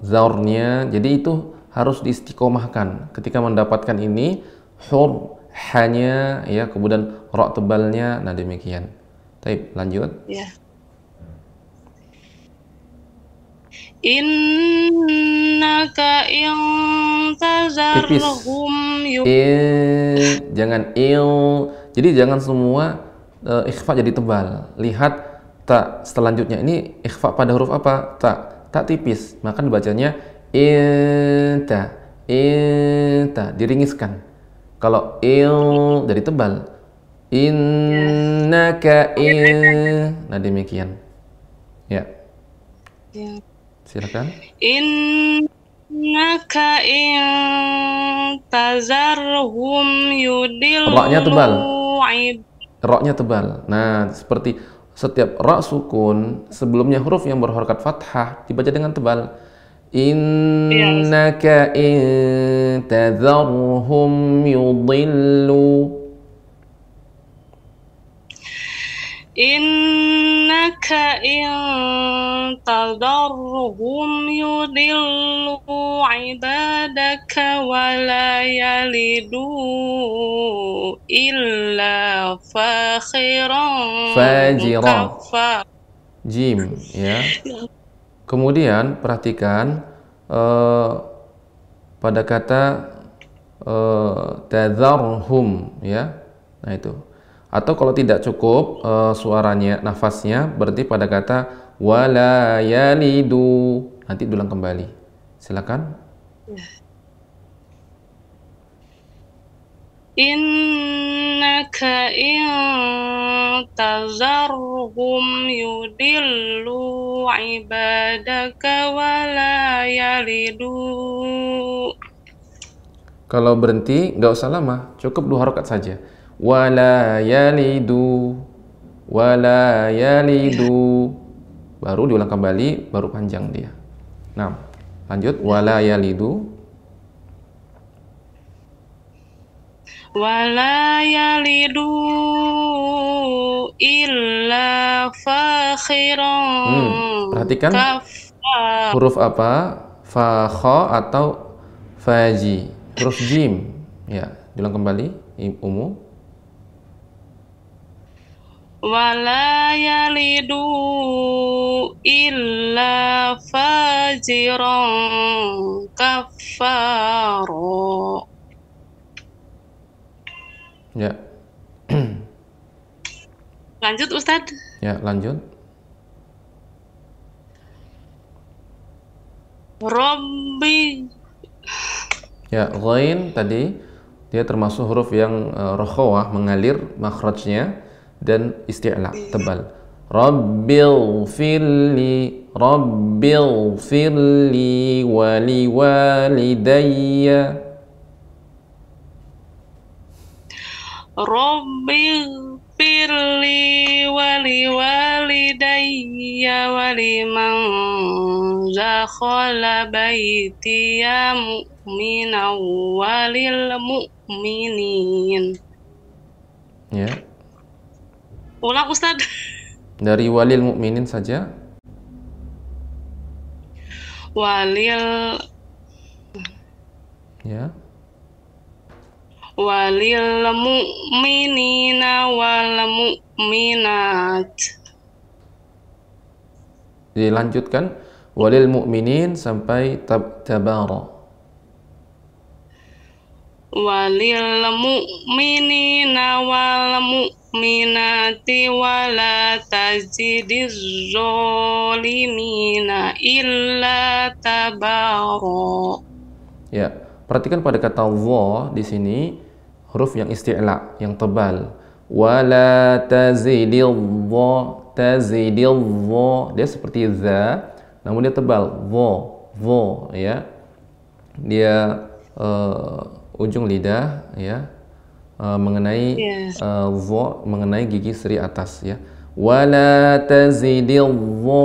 zaurnya. Jadi itu harus diistiqomahkan. Ketika mendapatkan ini hur hanya ya, kemudian ra tebalnya, nah demikian. Baik, lanjut. Ya. Innaka intazarhum jangan jadi jangan semua ikhfa jadi tebal. Lihat ta selanjutnya, ini ikhfa pada huruf apa? Ta tipis, maka dibacanya inta diringiskan. Kalau dari tebal, Innaka Nah, demikian. Ya. Ya. Silakan. Innaka tazarhum yudillu Ra-nya tebal. Ra-nya tebal. Nah, seperti setiap ra sukun sebelumnya huruf yang berharakat fathah dibaca dengan tebal. Innaka tazarhum yudillu. Innaka tadarhum yudillu ibadaka wa la yalidu illa fajiran. Jim, ya. Kemudian perhatikan pada kata tadharhum, ya. Nah, itu. Atau kalau tidak cukup suaranya, nafasnya, berarti pada kata wala yalidu. Nanti diulang kembali. Silakan. Innaka tazarhum yudillu ibadaka wa la yalidu. Kalau berhenti nggak usah lama, cukup 2 harokat saja. Wala yalidu, wala yalidu. Baru diulang kembali, baru panjang dia. Nah, lanjut. Wala yalidu. Wala yalidu illa fakhiran. Perhatikan huruf apa? Fa, kha atau faji. Huruf jim. Ya, diulang kembali. Umu. Wala yalidu illa fajiran kafaro. Ya. Lanjut Ustadz. Ya, lanjut. Rabbi. Ya, ghain tadi dia termasuk huruf yang rokhawah, mengalir makhrajnya, dan isti'la, tebal. Rabbil firli, Rabbil firli wali walidayya. Rabbil firli wali walidayya waliman zakhala baitiya mu'minan walil mu'minin. Ya. Ulang Ustaz. Dari walil mu'minin saja. Walil. Ya. Walil mu'minina wal mu'minat. Dilanjutkan walil mu'minin sampai tabara. Walil mu'minina wal mu'minati wala tazidiz zolimina illa tabaro. Ya, perhatikan pada kata dha di sini huruf yang isti'la, yang tebal. Wala tazidil dha, dia seperti za, namun dia tebal. Dha, ya. Dia ujung lidah, ya, mengenai dha, mengenai gigi seri atas, ya. Wala tazidil dha,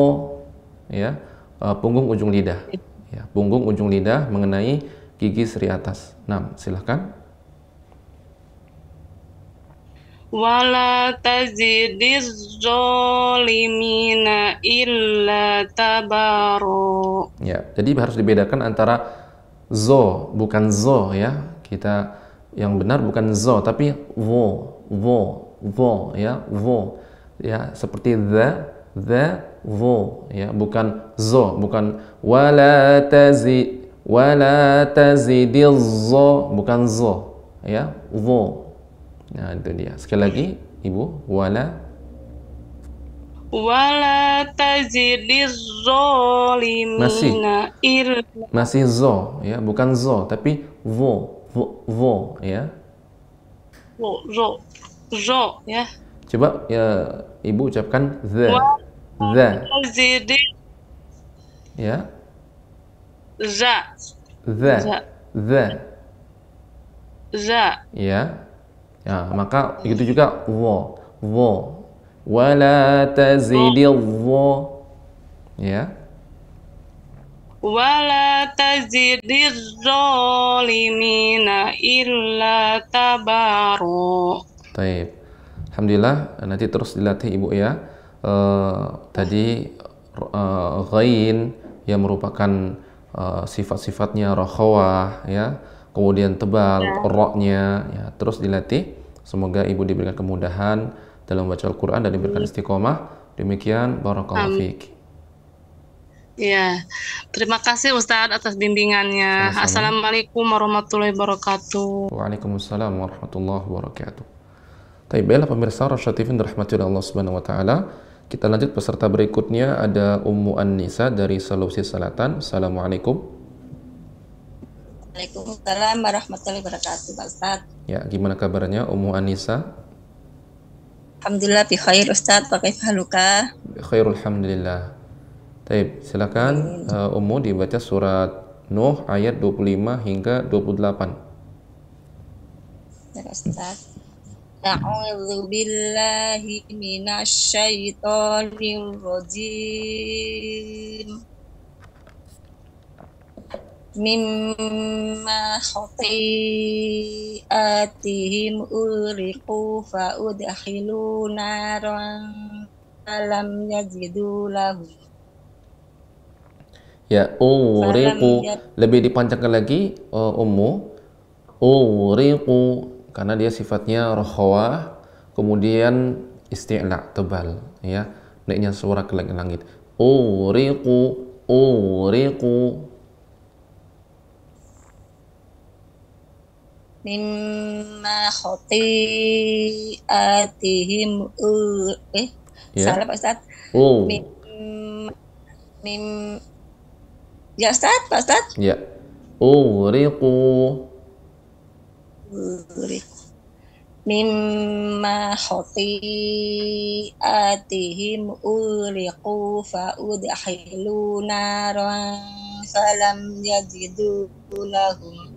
ya, punggung ujung lidah, ya, punggung ujung lidah mengenai gigi seri atas. Nah, silahkan. Wala tazidiz zolimina illa tabaro. Ya, jadi harus dibedakan antara zo, bukan zo, ya. Kita yang benar bukan zo, tapi vo, ya, vo. Ya, seperti the, vo, ya, bukan zo, bukan wala tazidil zo, bukan zo, ya, vo. Nah, itu dia. Sekali lagi, Ibu, wala tazidiz zolimina illa. Masih zo, ya, bukan zo, tapi vo, ya. Zo. ro ya. Coba ya Ibu ucapkan the. Ya. Za. Ya. Ya, maka begitu juga wo. Wala tazidil wo. Ya. Wala tazidiz zalimina illa tabaru. Baik. Alhamdulillah, nanti terus dilatih Ibu ya. Tadi ghain yang merupakan sifat-sifatnya rokhawah ya, kemudian tebal ro-nya ya, terus dilatih. Semoga Ibu diberikan kemudahan dalam membaca Al-Qur'an dan diberikan istiqomah. Demikian, barakallahu fiik. Ya, terima kasih Ustadz atas bimbingannya. Sama-sama. Assalamualaikum warahmatullahi wabarakatuh. Waalaikumsalam warahmatullahi wabarakatuh. Baiklah pemirsa Rasyad TV dirahmati oleh Allah Subhanahu wa taala. Kita lanjut peserta berikutnya, ada Ummu An-Nisa dari Sulawesi Selatan. Assalamualaikum. Waalaikumsalam warahmatullahi wabarakatuh, Pak Ustadz. Ya, gimana kabarnya Ummu An-Nisa? Alhamdulillah bi khair Ustadz, pakai haluka. Khairul hamdulillah. Baik, silakan Ummu dibaca surat Nuh ayat 25 hingga 28. Ya, Ustadz. A'udzu billahi minasyaitonir rajim. Mimma khati'atihim uriqu fa udkhilu naran falam yajidu lahum. Ya, uriqu lebih dipanjangkan lagi Ummu. Uriqu karena dia sifatnya rokhawah, kemudian isti'la tebal ya, naiknya suara ke langit. Uriqu Mimma khati'atihim ya. Salah Pak Ustadz. Ya Ustadz, Pak Ustadz. Ya. Uriqu mimma khati'atihim uriqu fa udkhilu naran falam yajidu lahum.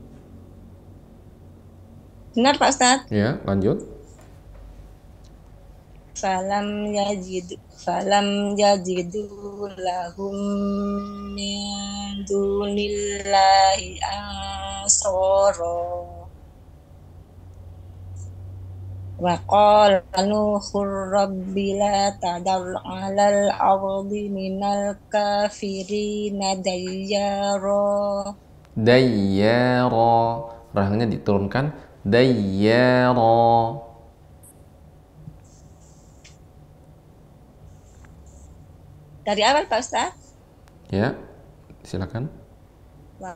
Benar Pak Ustadz? Ya, lanjut. Falam yajidu lahum min dunillahi ansara. Wa qala Nuhur rabbi la tadar 'alal ardi minal kafirina dayyara. Rahangnya diturunkan. Dayyara. Dari awal Pak Ustaz? Ya, silakan. Wa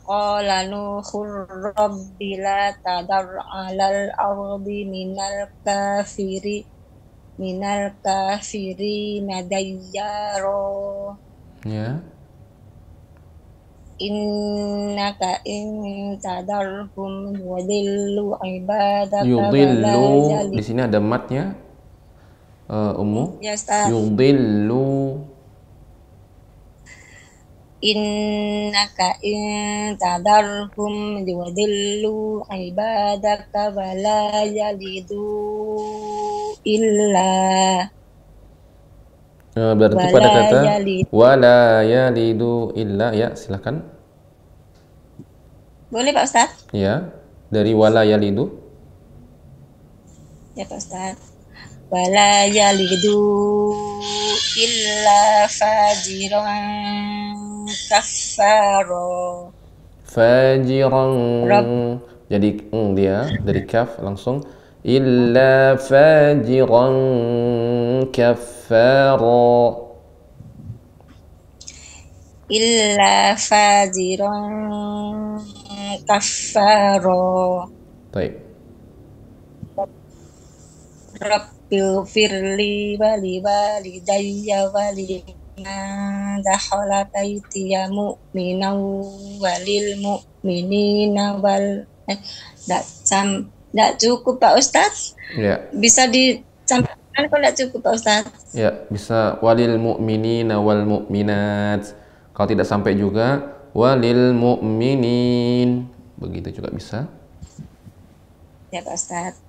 qala Nuhur rabbi la tadar 'alal ardi minal kafirina dayyara. Ya. Innaka in tadarhum yudillu ibadaka Yudillu, di sini ada matnya Ummu. Ya Ustaz. Yudillu. Innaka in tadarhum yudillu ibadaka wala yalidu illa. Berarti pada kata wala yalidu illa, ya silakan. Boleh Pak Ustaz? Ya, dari wala yalidu. Ya Pak Ustaz. Wala yalidu illa fajiran kafaro. Fajiran. Jadi dia dari kaf langsung illa fajiran kafara. Illa fajiran kafara. Baik. Rabbil firli wali walidayya waliman dakhala baitiya mu'minan walil mu'minina Tidak cukup Pak Ustadz. Ya. Bisa disampaikan kalau tidak cukup Pak Ustadz. Ya, bisa walil mu'minina wal mu'minat. Kalau tidak sampai juga walil mu'minin. Begitu juga bisa. Ya Pak Ustadz.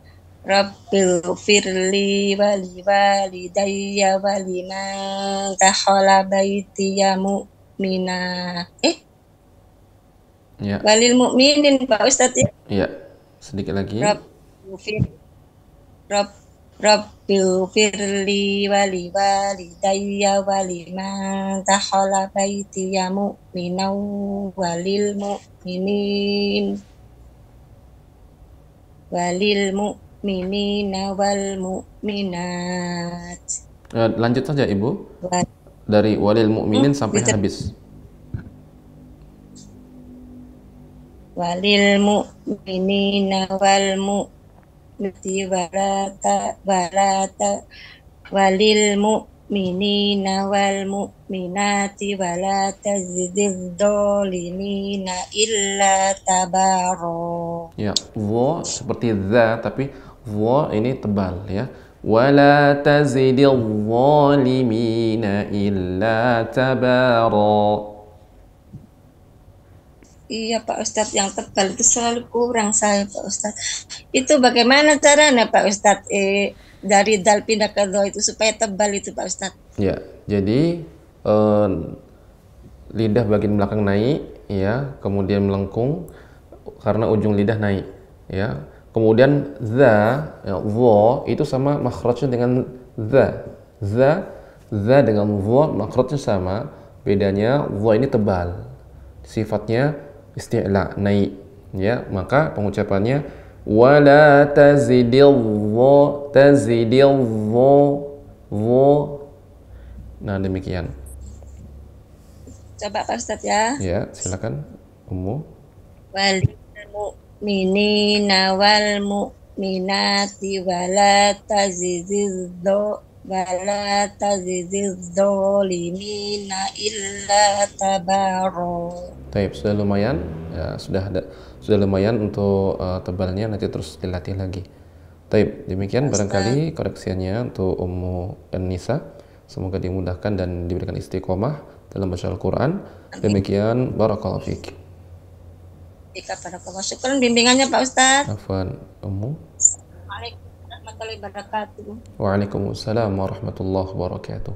Rabbil firli wali walidayya waliman takhala baitiya mu'mina. Ya. Walil mu'minin Pak Ustadz ya. Ya. Sedikit lagi. Rabbil firli wali walidayya waliman takhala baitiya mu'mina walil mu'minin wal mu'minat. Lanjut saja Ibu. Dari walil mu'minin sampai habis. Walil mu'minina wal mu'minati walil mu'minina wal mu'minati wala tazidiz zalimina illa tabaro. Ya, wa seperti za tapi wa ini tebal ya. Wala tazidil zalimina illa tabaro. Iya Pak Ustadz, yang tebal itu selalu kurang saya Pak Ustadz. Itu bagaimana caranya Pak Ustadz dari dal pindah ke do itu supaya tebal itu Pak Ustadz? Ya, jadi lidah bagian belakang naik, ya, kemudian melengkung karena ujung lidah naik, ya. Kemudian za, ya, wo itu sama makhrajnya dengan za dengan wo makhrajnya sama, bedanya wo ini tebal, sifatnya isti'la naik, ya, maka pengucapannya wala tazidil wo. Nah, demikian. Coba Pak Ustadz ya. Ya, silakan Ummu. Walil mu'minina wal mu'minati wala tazidiz zalimina illa tabaro. Taib, sudah lumayan, ya, sudah lumayan untuk tebalnya, nanti terus dilatih lagi. Taib, demikian barangkali koreksiannya untuk Ummu An-Nisa. Semoga dimudahkan dan diberikan istiqomah dalam baca Al-Quran. Demikian, barakallahu fiik. Syukran bimbingannya Pak Ustadz. Afwan, Ummu. Waalaikumsalam warahmatullahi wabarakatuh. Waalaikumsalam warahmatullahi wabarakatuh.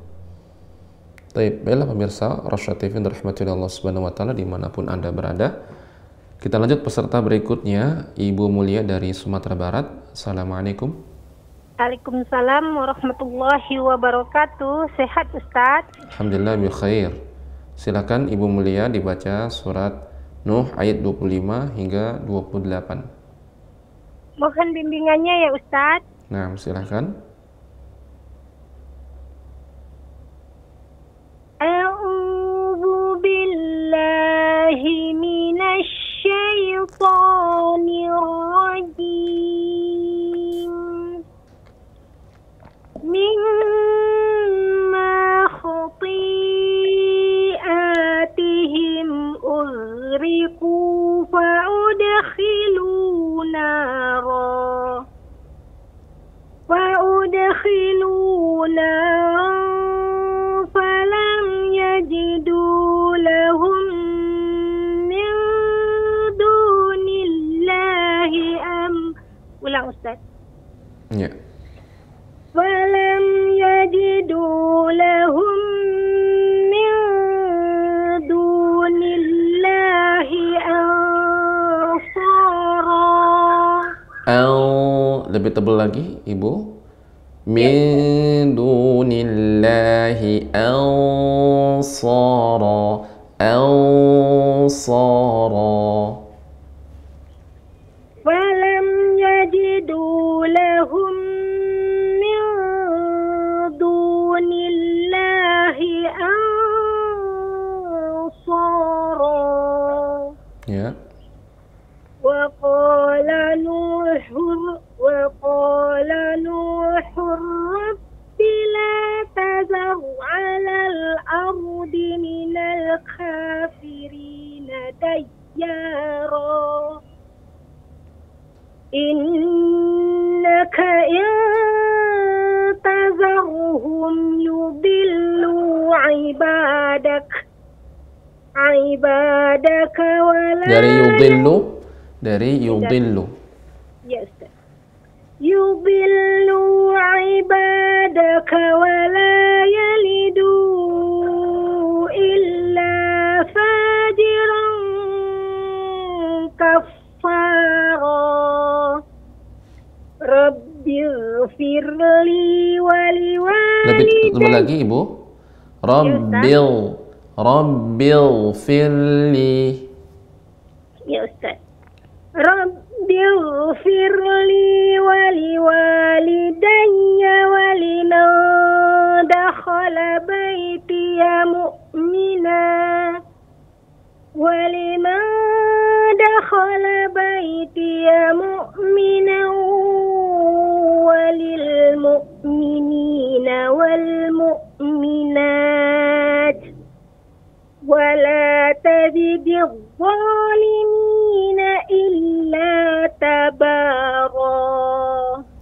Baik, baiklah pemirsa Rasyad TV yang dirahmati Allah Subhanahu wa taala dimanapun Anda berada. Kita lanjut peserta berikutnya, Ibu Mulia dari Sumatera Barat. Assalamualaikum. Waalaikumsalam warahmatullahi wabarakatuh. Sehat Ustaz? Alhamdulillah bi khair. Silakan Ibu Mulia dibaca surat Nuh ayat 25 hingga 28. Mohon bimbingannya ya Ustaz. Nah, silakan. A'udzu billahi minasy syaithanir rajim. Mimma khati'atihim uzriqu fa'udkhilu nara falam yajidu lahum min dunillahi ulang Ustaz. Ya. Falam yajidu lahum min dunillahi ansara. Lebih tebal lagi, Ibu. Min dunillahi ansara. Falam yajidu lahum min dunillahi ansara. Ya. وقال نوح رب لا تذر على الأرض من الكافرين ديارا إنك ibadaka wala dari yudillu. Ya Ustaz. Yudillu ibadaka wala yalidu illa fajiran kaffara. Rabbighfirli wa liwalidayya. Lebih lagi Ibu. Rabbighfirli. Ya Ustaz. Rabbighfirli wa liwalidayya wa liman dakhala baitiya mu'mina wa liman dakhala baitiya mu'mina walil mu'minina wal mu'minat wala tazidil zalimina illa tabara.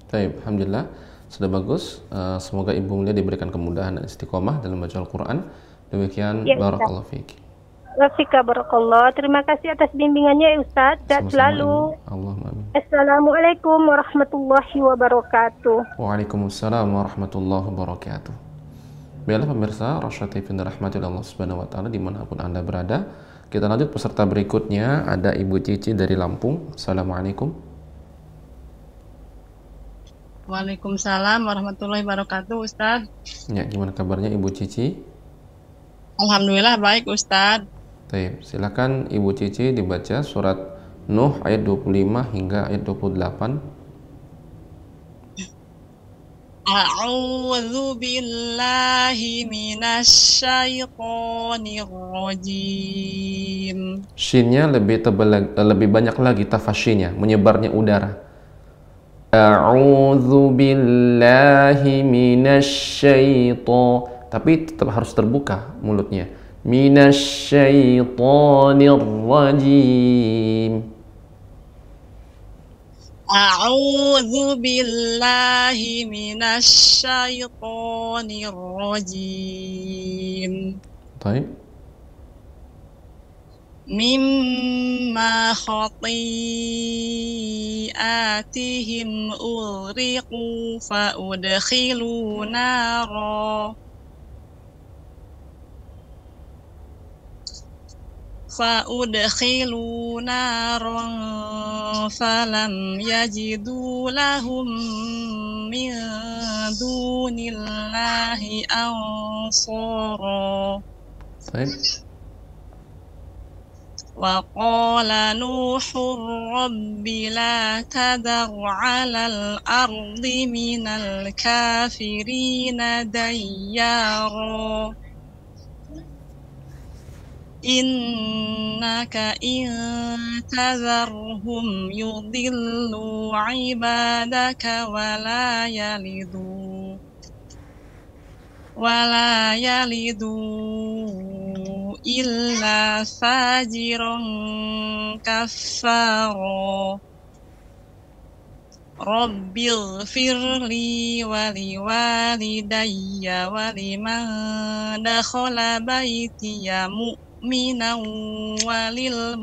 Baik, alhamdulillah sudah bagus. Semoga Ibu Mulia diberikan kemudahan dan istiqomah dalam baca Al-Quran. Demikian, Ya, barakallahu fiik. Wafika barakallah. Terima kasih atas bimbingannya ya Ustaz. Dan selalu. Allahumma amin. Assalamualaikum warahmatullahi wabarakatuh. Waalaikumsalam warahmatullahi wabarakatuh. Baiklah pemirsa Rasyad TV yang dirahmati oleh Allah Subhanahu wa taala dimanapun Anda berada. Kita lanjut peserta berikutnya, ada Ibu Cici dari Lampung. Assalamualaikum. Waalaikumsalam warahmatullahi wabarakatuh, Ustaz. Ya, gimana kabarnya Ibu Cici? Alhamdulillah baik, Ustaz. Baik, silakan Ibu Cici dibaca surat Nuh ayat 25 hingga ayat 28. A'udzu billahi minasy syaithanir rajim. Shinnya lebih tebal, lebih banyak lagi tafasyinya, menyebarnya udara. A'udzu billahi minasy syaitan, tapi tetap harus terbuka mulutnya. Minasy syaitanir rajim. A'udzu billahi minasy syaithanir rajim. Baik. Mimma khati'atihim ughriqu fa'udkhilu nara falam yajidu lahum min dunillahi ansara. Baik. Wa qala Nuhur rabbi la tadar 'alal ardi minal kafirina dayyara innaka in tadharhum yudillu ibadaka wala yalidu illa fajiran kaffara. Rabbighfirli wa liwalidayya wa liman dakhala baitiya mu'minan walil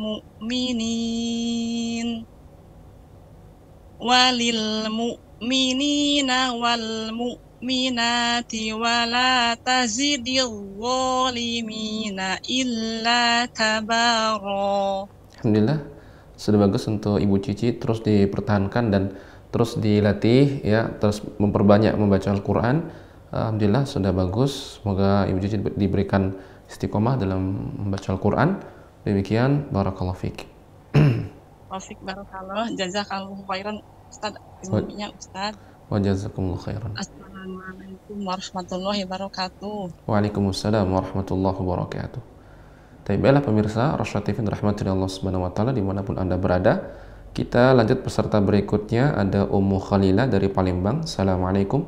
mu'minina wal mu'minati wala tazidil zalimina illa tabara. Alhamdulillah sudah bagus untuk Ibu Cici, terus dipertahankan dan terus dilatih ya, terus memperbanyak membaca Al-Quran. Alhamdulillah sudah bagus. Semoga Ibu Cici diberikan istiqomah dalam membaca Al-Quran. Demikian, barakallahu fiik. Wafik barakallah, jazakallahu khairan Ustaz, ilmunya Ustaz. Wa jazakumullahu khairan. Assalamualaikum warahmatullahi wabarakatuh. Waalaikumsalam warahmatullahi wabarakatuh. Baiklah pemirsa Rasyad TV dirahmati Allah Subhanahu wa taala dimanapun Anda berada. Kita lanjut peserta berikutnya, ada Ummu Khalilah dari Palembang. Assalamualaikum.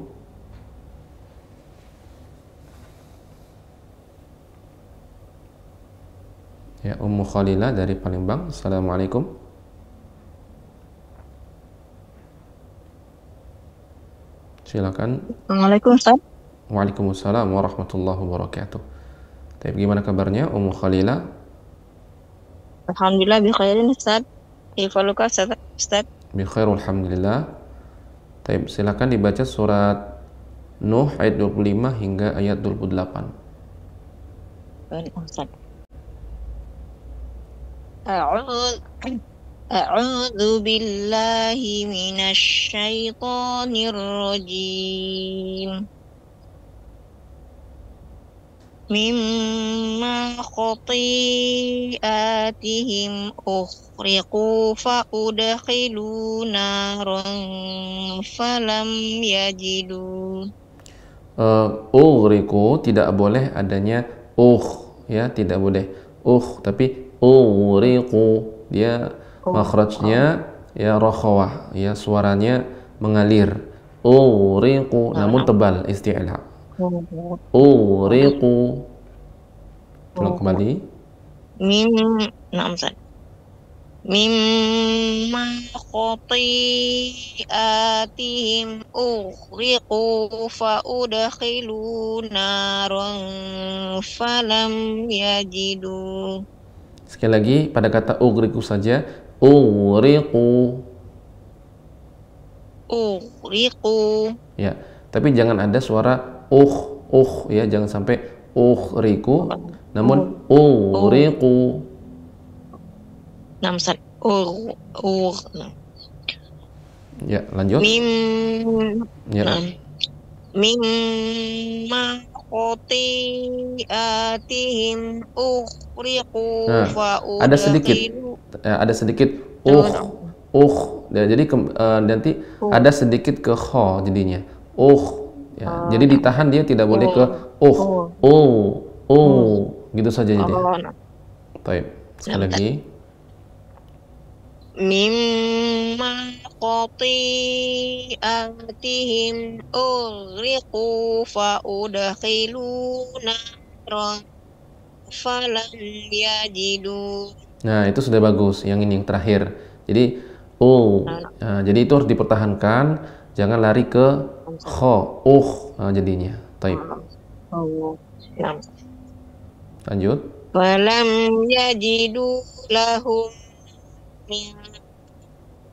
Ya, Ummu Khalilah dari Palembang. Assalamualaikum. Silakan. Assalamualaikum Ustaz. Waalaikumsalam warahmatullahi wabarakatuh. Tapi gimana kabarnya Ummu Khalila? Alhamdulillah bi khairin Ustaz. Ifaluka Ustaz. Bi khair alhamdulillah. Tapi silakan dibaca surat Nuh ayat 25 hingga ayat 28. Ustaz. A'udzu billahi minasy syaithanir rajim. Mimma khati'atihim ukhriqu fa udkhilu naran falam yajidu. Ughriqu tidak boleh adanya ya, tidak boleh tapi ughriqu, dia makhrajnya ya rakhawah, ya suaranya mengalir. Ughriqu namun tebal, isti'la. Ughriqu. Ulang kembali. Mimma khati'atihim ughriqu fa udkhilu naran falam yajidu. Sekali lagi pada kata ughriqu saja, ughriqu. Ya, tapi jangan ada suara ya, jangan sampai ughriqu, namun ughriqu. Ya, lanjut. Mimma khati'atihim ughriqu fa ada sedikit ya, jadi nanti ada sedikit ke kha jadinya ya, jadi ditahan, dia tidak boleh ke gitu saja jadi. Baik, sekali lagi. Mimma khati'atihim ughriqu fa udkhilu naran falam yajidu. Nah, itu sudah bagus. Yang ini yang terakhir. Jadi jadi itu harus dipertahankan, jangan lari ke kha, jadinya. Taib. Lanjut. Falam yajidu lahum min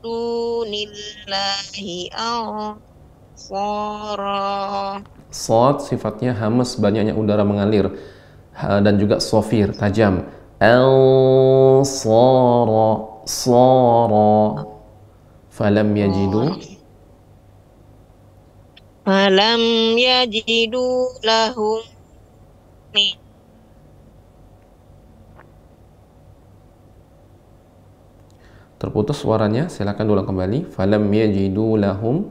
dunillahi ansara. Shad sifatnya hamas, banyaknya udara mengalir, dan juga sofir, tajam. Sara. Falam yajidu lahum min. Terputus suaranya, silakan ulang kembali. Falam yajidu lahum.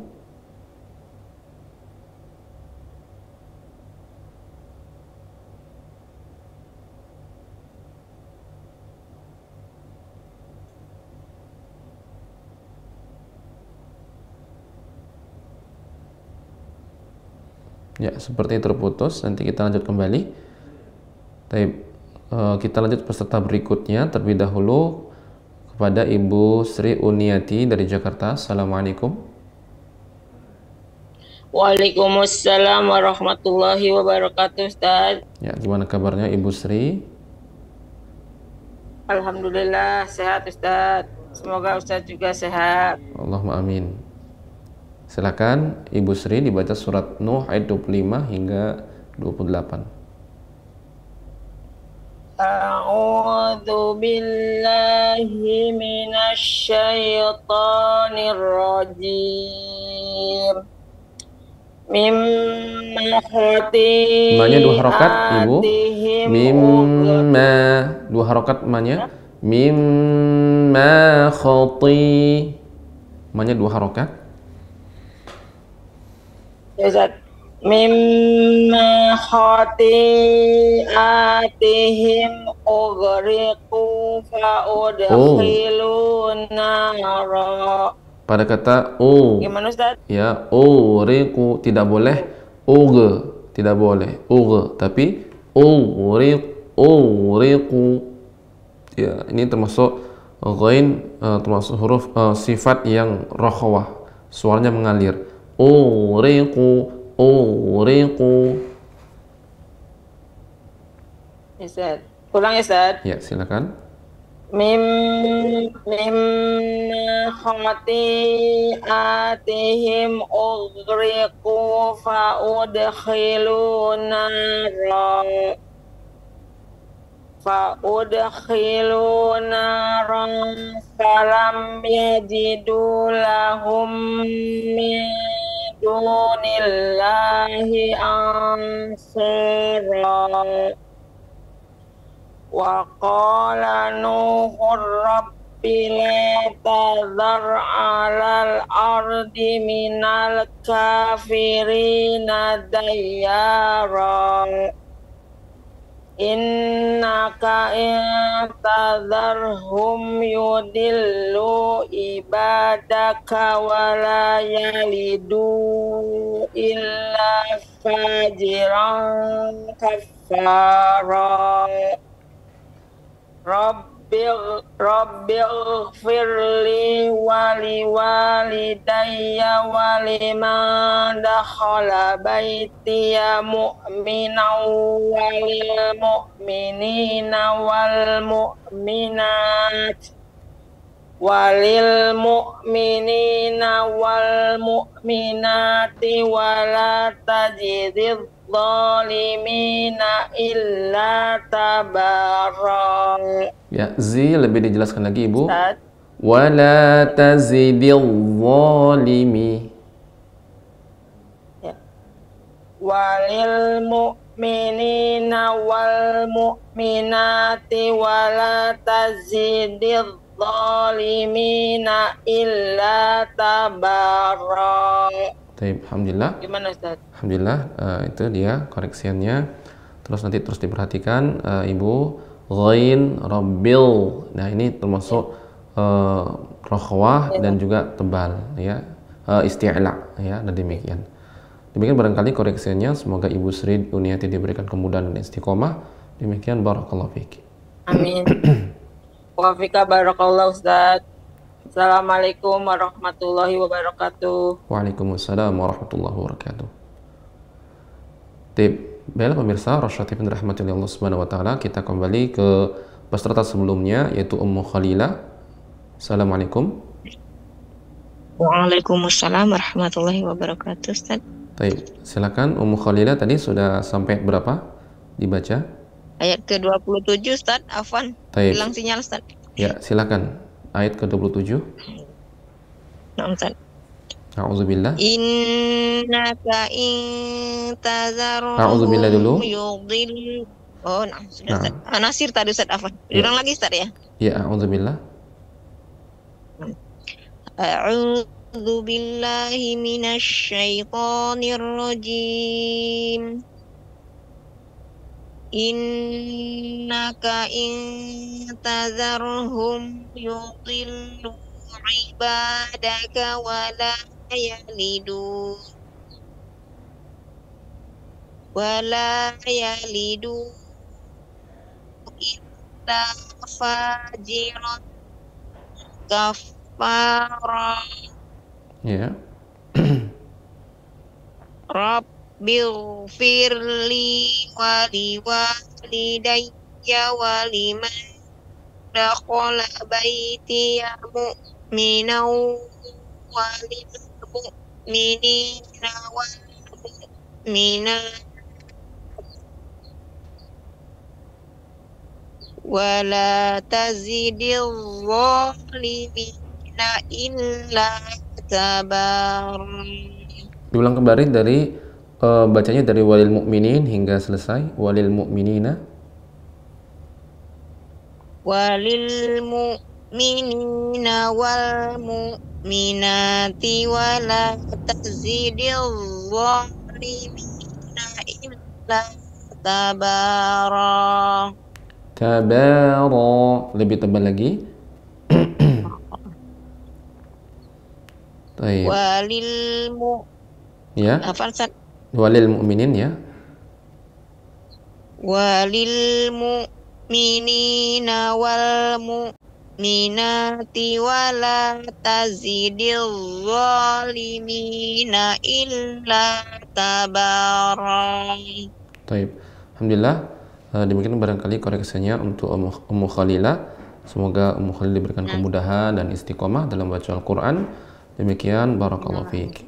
Ya, seperti terputus. Nanti kita lanjut kembali. Kita lanjut peserta berikutnya. Terlebih dahulu kepada Ibu Sri Uniati dari Jakarta. Assalamualaikum. Waalaikumsalam warahmatullahi wabarakatuh, Ustaz. Ya, gimana kabarnya Ibu Sri? Alhamdulillah sehat, Ustaz. Semoga Ustaz juga sehat. Allahumma amin. Silakan Ibu Sri dibaca surat Nuh ayat 25 hingga 28. A'udzu billahi minasy syaithanir rajim. Mimma khati. Manya 2 harokat, Ibu. Mimma 2 harokat manya. Mimma khati. Manya 2 harokat. Ustaz, mimma khati'atihim ughriqu fa udkhilu nara. Pada kata Gimana, Ustaz? Ya, ughriqu tidak boleh tidak boleh tapi ughriqu. Ya, ini termasuk ghain, termasuk huruf sifat yang rakhawah, suaranya mengalir. Ughriqu. Ustaz. Ulang ya, Ustaz. Ya, silakan. Mimma khati'atihim ughriqu fa'udkhilu naran falam yajidu lahum min dunillahi ansara. Wa qala Nuhur Rabbi la tadhar 'alal ardi minal kafirina dayyara innaka in tadharhum yudillu ibadaka wa la yalidu illa fajiran kafara. Rabbighfirli wa liwalidayya wa liman dakhala baitiya mu'minan walil mu'minina wal mu'minati wala tajididh zalimina illa tabara. Ya, zi lebih dijelaskan lagi, Ibu. Ustaz. Wala tazidil zalimi. Ya. Walil mu'minina wal mu'minati wala tazidil zalimina illa tabara. Alhamdulillah. Gimana, Ustaz? Alhamdulillah, itu dia koreksiannya. Terus nanti terus diperhatikan, Ibu, ghain rabbil. Nah, ini termasuk rokhwah dan juga tebal, ya, isti'la, ya, dan demikian. Demikian barangkali koreksiannya. Semoga Ibu Sri Uniati diberikan kemudahan dan istiqomah. Demikian, barakallahu fiik. Amin. Wa fika barakallahu, Ustaz. Assalamualaikum warahmatullahi wabarakatuh. Waalaikumsalam warahmatullahi wabarakatuh. Baiklah pemirsa, Rasyatifin rahmatullahi Allah subhanahu wa ta'ala. Kita kembali ke peserta sebelumnya, yaitu Ummu Khalilah. Assalamualaikum. Waalaikumsalam warahmatullahi wabarakatuh, Ustaz. Silakan Ummu Khalilah, tadi sudah sampai berapa dibaca? Ayat ke-27, Ustaz. Afwan, hilang sinyal, Ustaz. Ya, silakan. Ayat ke-27. Nah, Ustaz. A'udzubillah. Innaka intazarhum A'udzubillah dulu. yudhil. Oh, nah, sudah, Ustaz. Nasir tadi, Ustaz. Afwan. Ulang lagi, Ustaz, ya. Ya, a'udzubillah. A'udzu billahi minasy syaithanir rajim. Innaka intazarhum yudillu ibadaka wala yalidu illa fajiran kafara. Ya. Rabbighfirli wa liwalidayya wa liman dakhala baitiya mu'minan walil mu'minina wal mu'minat wala tazidil zalimina illa tabar. Diulang kembali dari bacanya dari walil mu'minin hingga selesai. Walil mu'minina. Walil mu'minina wal mu'minati wala tazidil zalimina illa tabara. Tabara. Lebih tebal lagi. Walil ya. Walil mu'minin, ya. Walil mu'minina wal mu'minati wala tazidil zalimina illa tabara. Alhamdulillah. Demikian barangkali koreksinya untuk Ummu Khalilah. Semoga Ummu Khalilah diberikan kemudahan dan istiqomah dalam baca Al-Quran. Demikian, barakallahu fiik.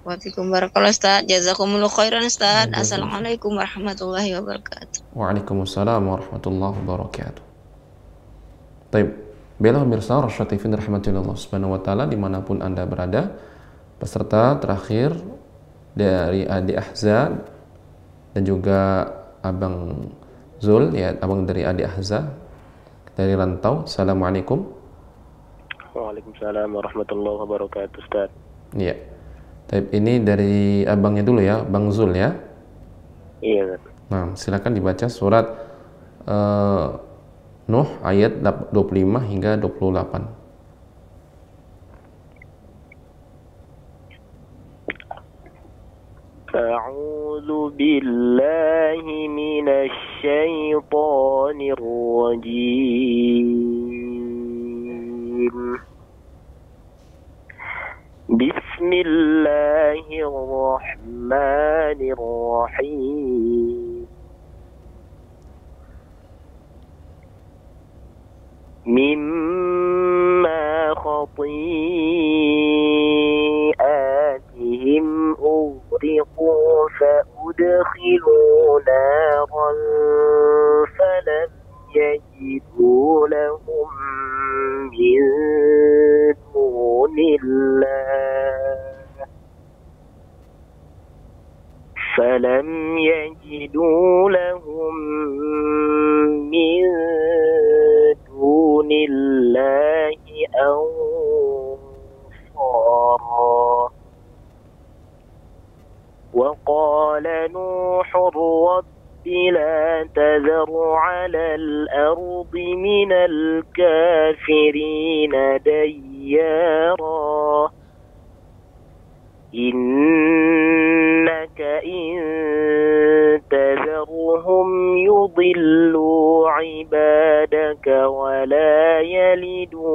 Waalaikumsalam barakallahu Ustaz. Jazakumullah khairan Ustaz. Assalamualaikum warahmatullahi wabarakatuh. Waalaikumsalam warahmatullahi wabarakatuh. Baik, bela pemirsa Rasyad TV rahmatullah subhanahu wa ta'ala dimanapun Anda berada, peserta terakhir dari Adik Ahza dan juga Abang Zul, ya, abang dari Adik Ahza dari Rantau. Assalamualaikum. Waalaikumsalam warahmatullahi wabarakatuh, Ustaz. Iya. Ini dari abangnya dulu ya, Bang Zul ya. Iya. Nah, silakan dibaca surat Nuh ayat 25 hingga 28. A'udzu billahi minasy syaithanir rajim. Bismillahirrahmanirrahim. Mimma khati'atihim ughriqu fa'udkhilu naran falam yajidu lahum min dunillah min dunillahi ansara. Wa qala Nuhur rabbi la tadhar 'ala al-ardi min al-kafirin dayyara innaka in tadharhum yudillu 'ibadaka wa la yalidu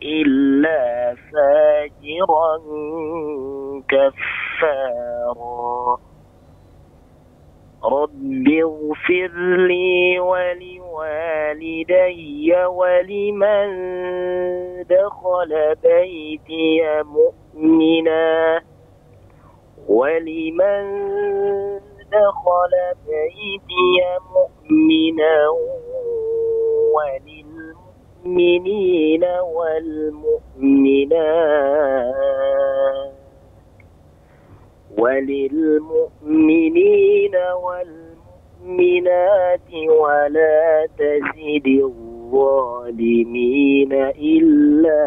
illa fajiran kaffara. Rabbi ighfir li wa liwalidayya wa liman dakhala baytiya mu'mina ولمن دخل بيتي مؤمنا وللمؤمنين والمؤمنات ولا تزد الظالمين إلا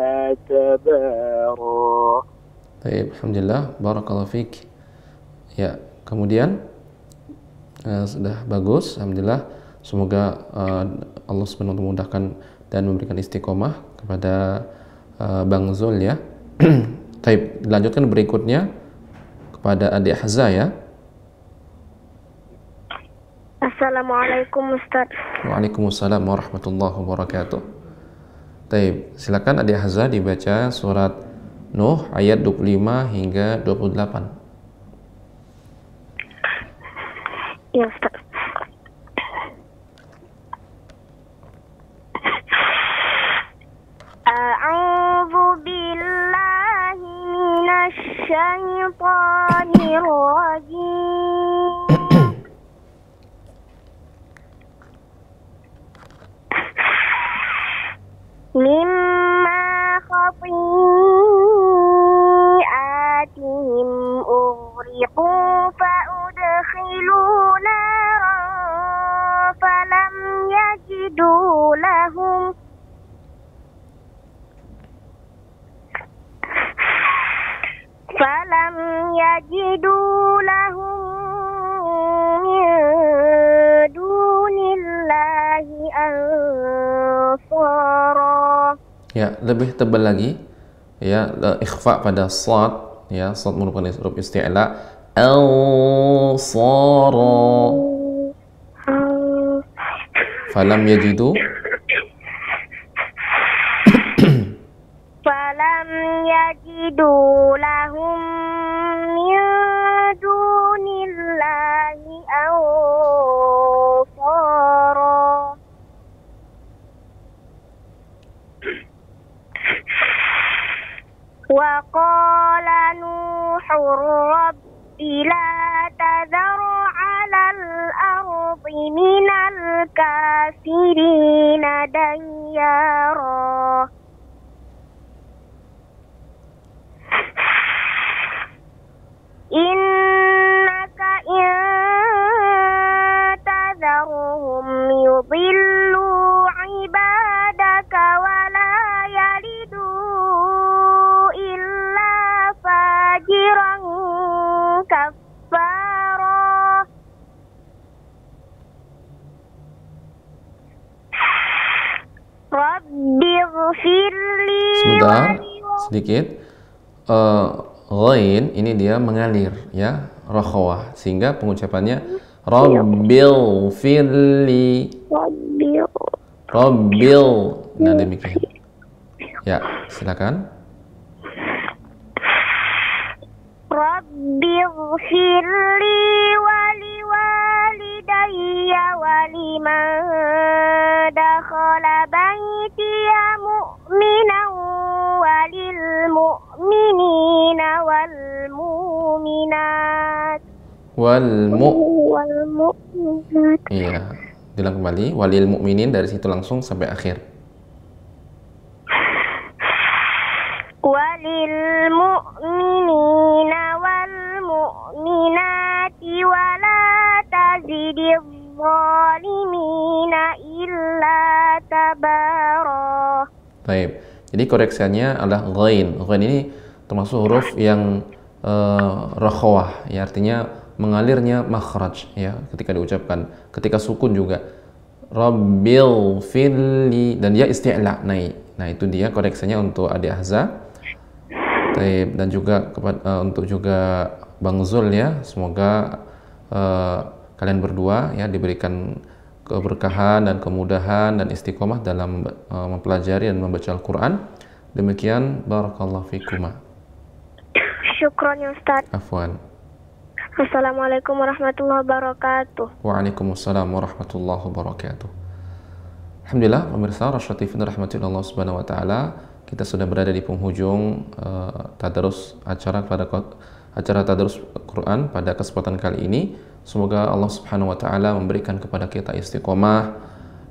تبارا. Baik, alhamdulillah, barakallahu fiik. Ya, kemudian sudah bagus, alhamdulillah. Semoga Allah Subhanahu wa taala memudahkan dan memberikan istiqomah kepada Bang Zul ya. Baik, dilanjutkan berikutnya kepada Adik Ahza ya. Assalamualaikum Ustaz. Waalaikumsalam warahmatullahi wabarakatuh. Baik, silakan Adik Ahza dibaca surat Nuh ayat 25 hingga 28. Ya Ustaz. A'udzu billahi minasy syaithanir rajim. Mimma khati'atihim ughriqu fa'udkhilu naran falam yajidu lahum min dunillahi ansara. Ya, lebih tebal lagi ya, ikhfa pada sad ya, sad merupakan huruf isti'la. Ansara. Falam yajidu lahum min dunillahi rabbi la tadhar 'alal ardi minal kafirina dayyara. Innaka in tadharhum yudillu ibadaka wa la yalidu illa fajiran kafara. Rabbighfirli. Sebentar, sedikit. Ghain ini dia mengalir, ya, rakhawah, sehingga pengucapannya Rabbil firli. Rabbil. Nah, demikian. Ya, silakan. Rabbighfirli wa liwalidayya wa liman dakhala baytiya mu'minan walil mu'minina wal mu'minat. Wal mu'minat. Iya, bilang kembali walil mu'minin, dari situ langsung sampai akhir. Walil mu'minina wal mu'minati wala tazidil zalimina illa tabara. Baik. Jadi koreksinya adalah ghain. Ghain ini termasuk huruf yang rakhawah, ya, artinya mengalirnya makhraj, ya, ketika diucapkan. Ketika sukun juga Rabbil firli, dan dia isti'la, naik. Nah, itu dia koreksinya untuk adik Ahza. Dan juga untuk juga Bang Zul, ya, semoga kalian berdua, ya, diberikan keberkahan dan kemudahan dan istiqomah dalam mempelajari dan membaca Al-Quran. Demikian, barakallahu fikuma. Syukron ya Ustaz. Afwan. Assalamualaikum warahmatullahi wabarakatuh. Waalaikumsalam warahmatullahi wabarakatuh. Alhamdulillah, pemirsa Rasya TV rahmatillah Allah subhanahu wa ta'ala, kita sudah berada di penghujung tadarus acara tadarus Quran pada kesempatan kali ini. Semoga Allah subhanahu wa ta'ala memberikan kepada kita istiqomah,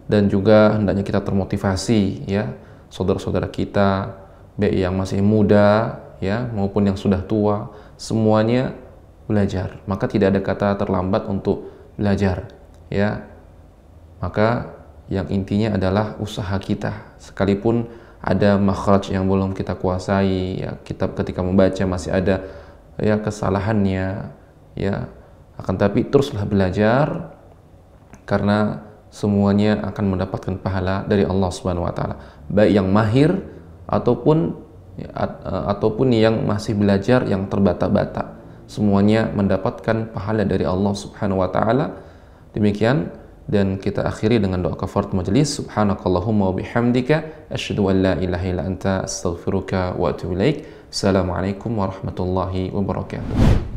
dan juga hendaknya kita termotivasi, ya, saudara-saudara kita, baik yang masih muda, ya, maupun yang sudah tua, semuanya belajar. Maka tidak ada kata terlambat untuk belajar, ya. Maka yang intinya adalah usaha kita. Sekalipun ada makhraj yang belum kita kuasai, ya, kita ketika membaca masih ada, ya, kesalahannya, ya, akan tapi teruslah belajar, karena semuanya akan mendapatkan pahala dari Allah Subhanahu wa taala. Baik yang mahir ataupun yang masih belajar, yang terbata-bata, semuanya mendapatkan pahala dari Allah Subhanahu wa taala. Demikian, dan kita akhiri dengan doa kafaratul majelis. Subhanakallahumma wa bihamdika asyhadu an la ilaha illa anta astaghfiruka wa atubu ilaik. Assalamualaikum warahmatullahi wabarakatuh.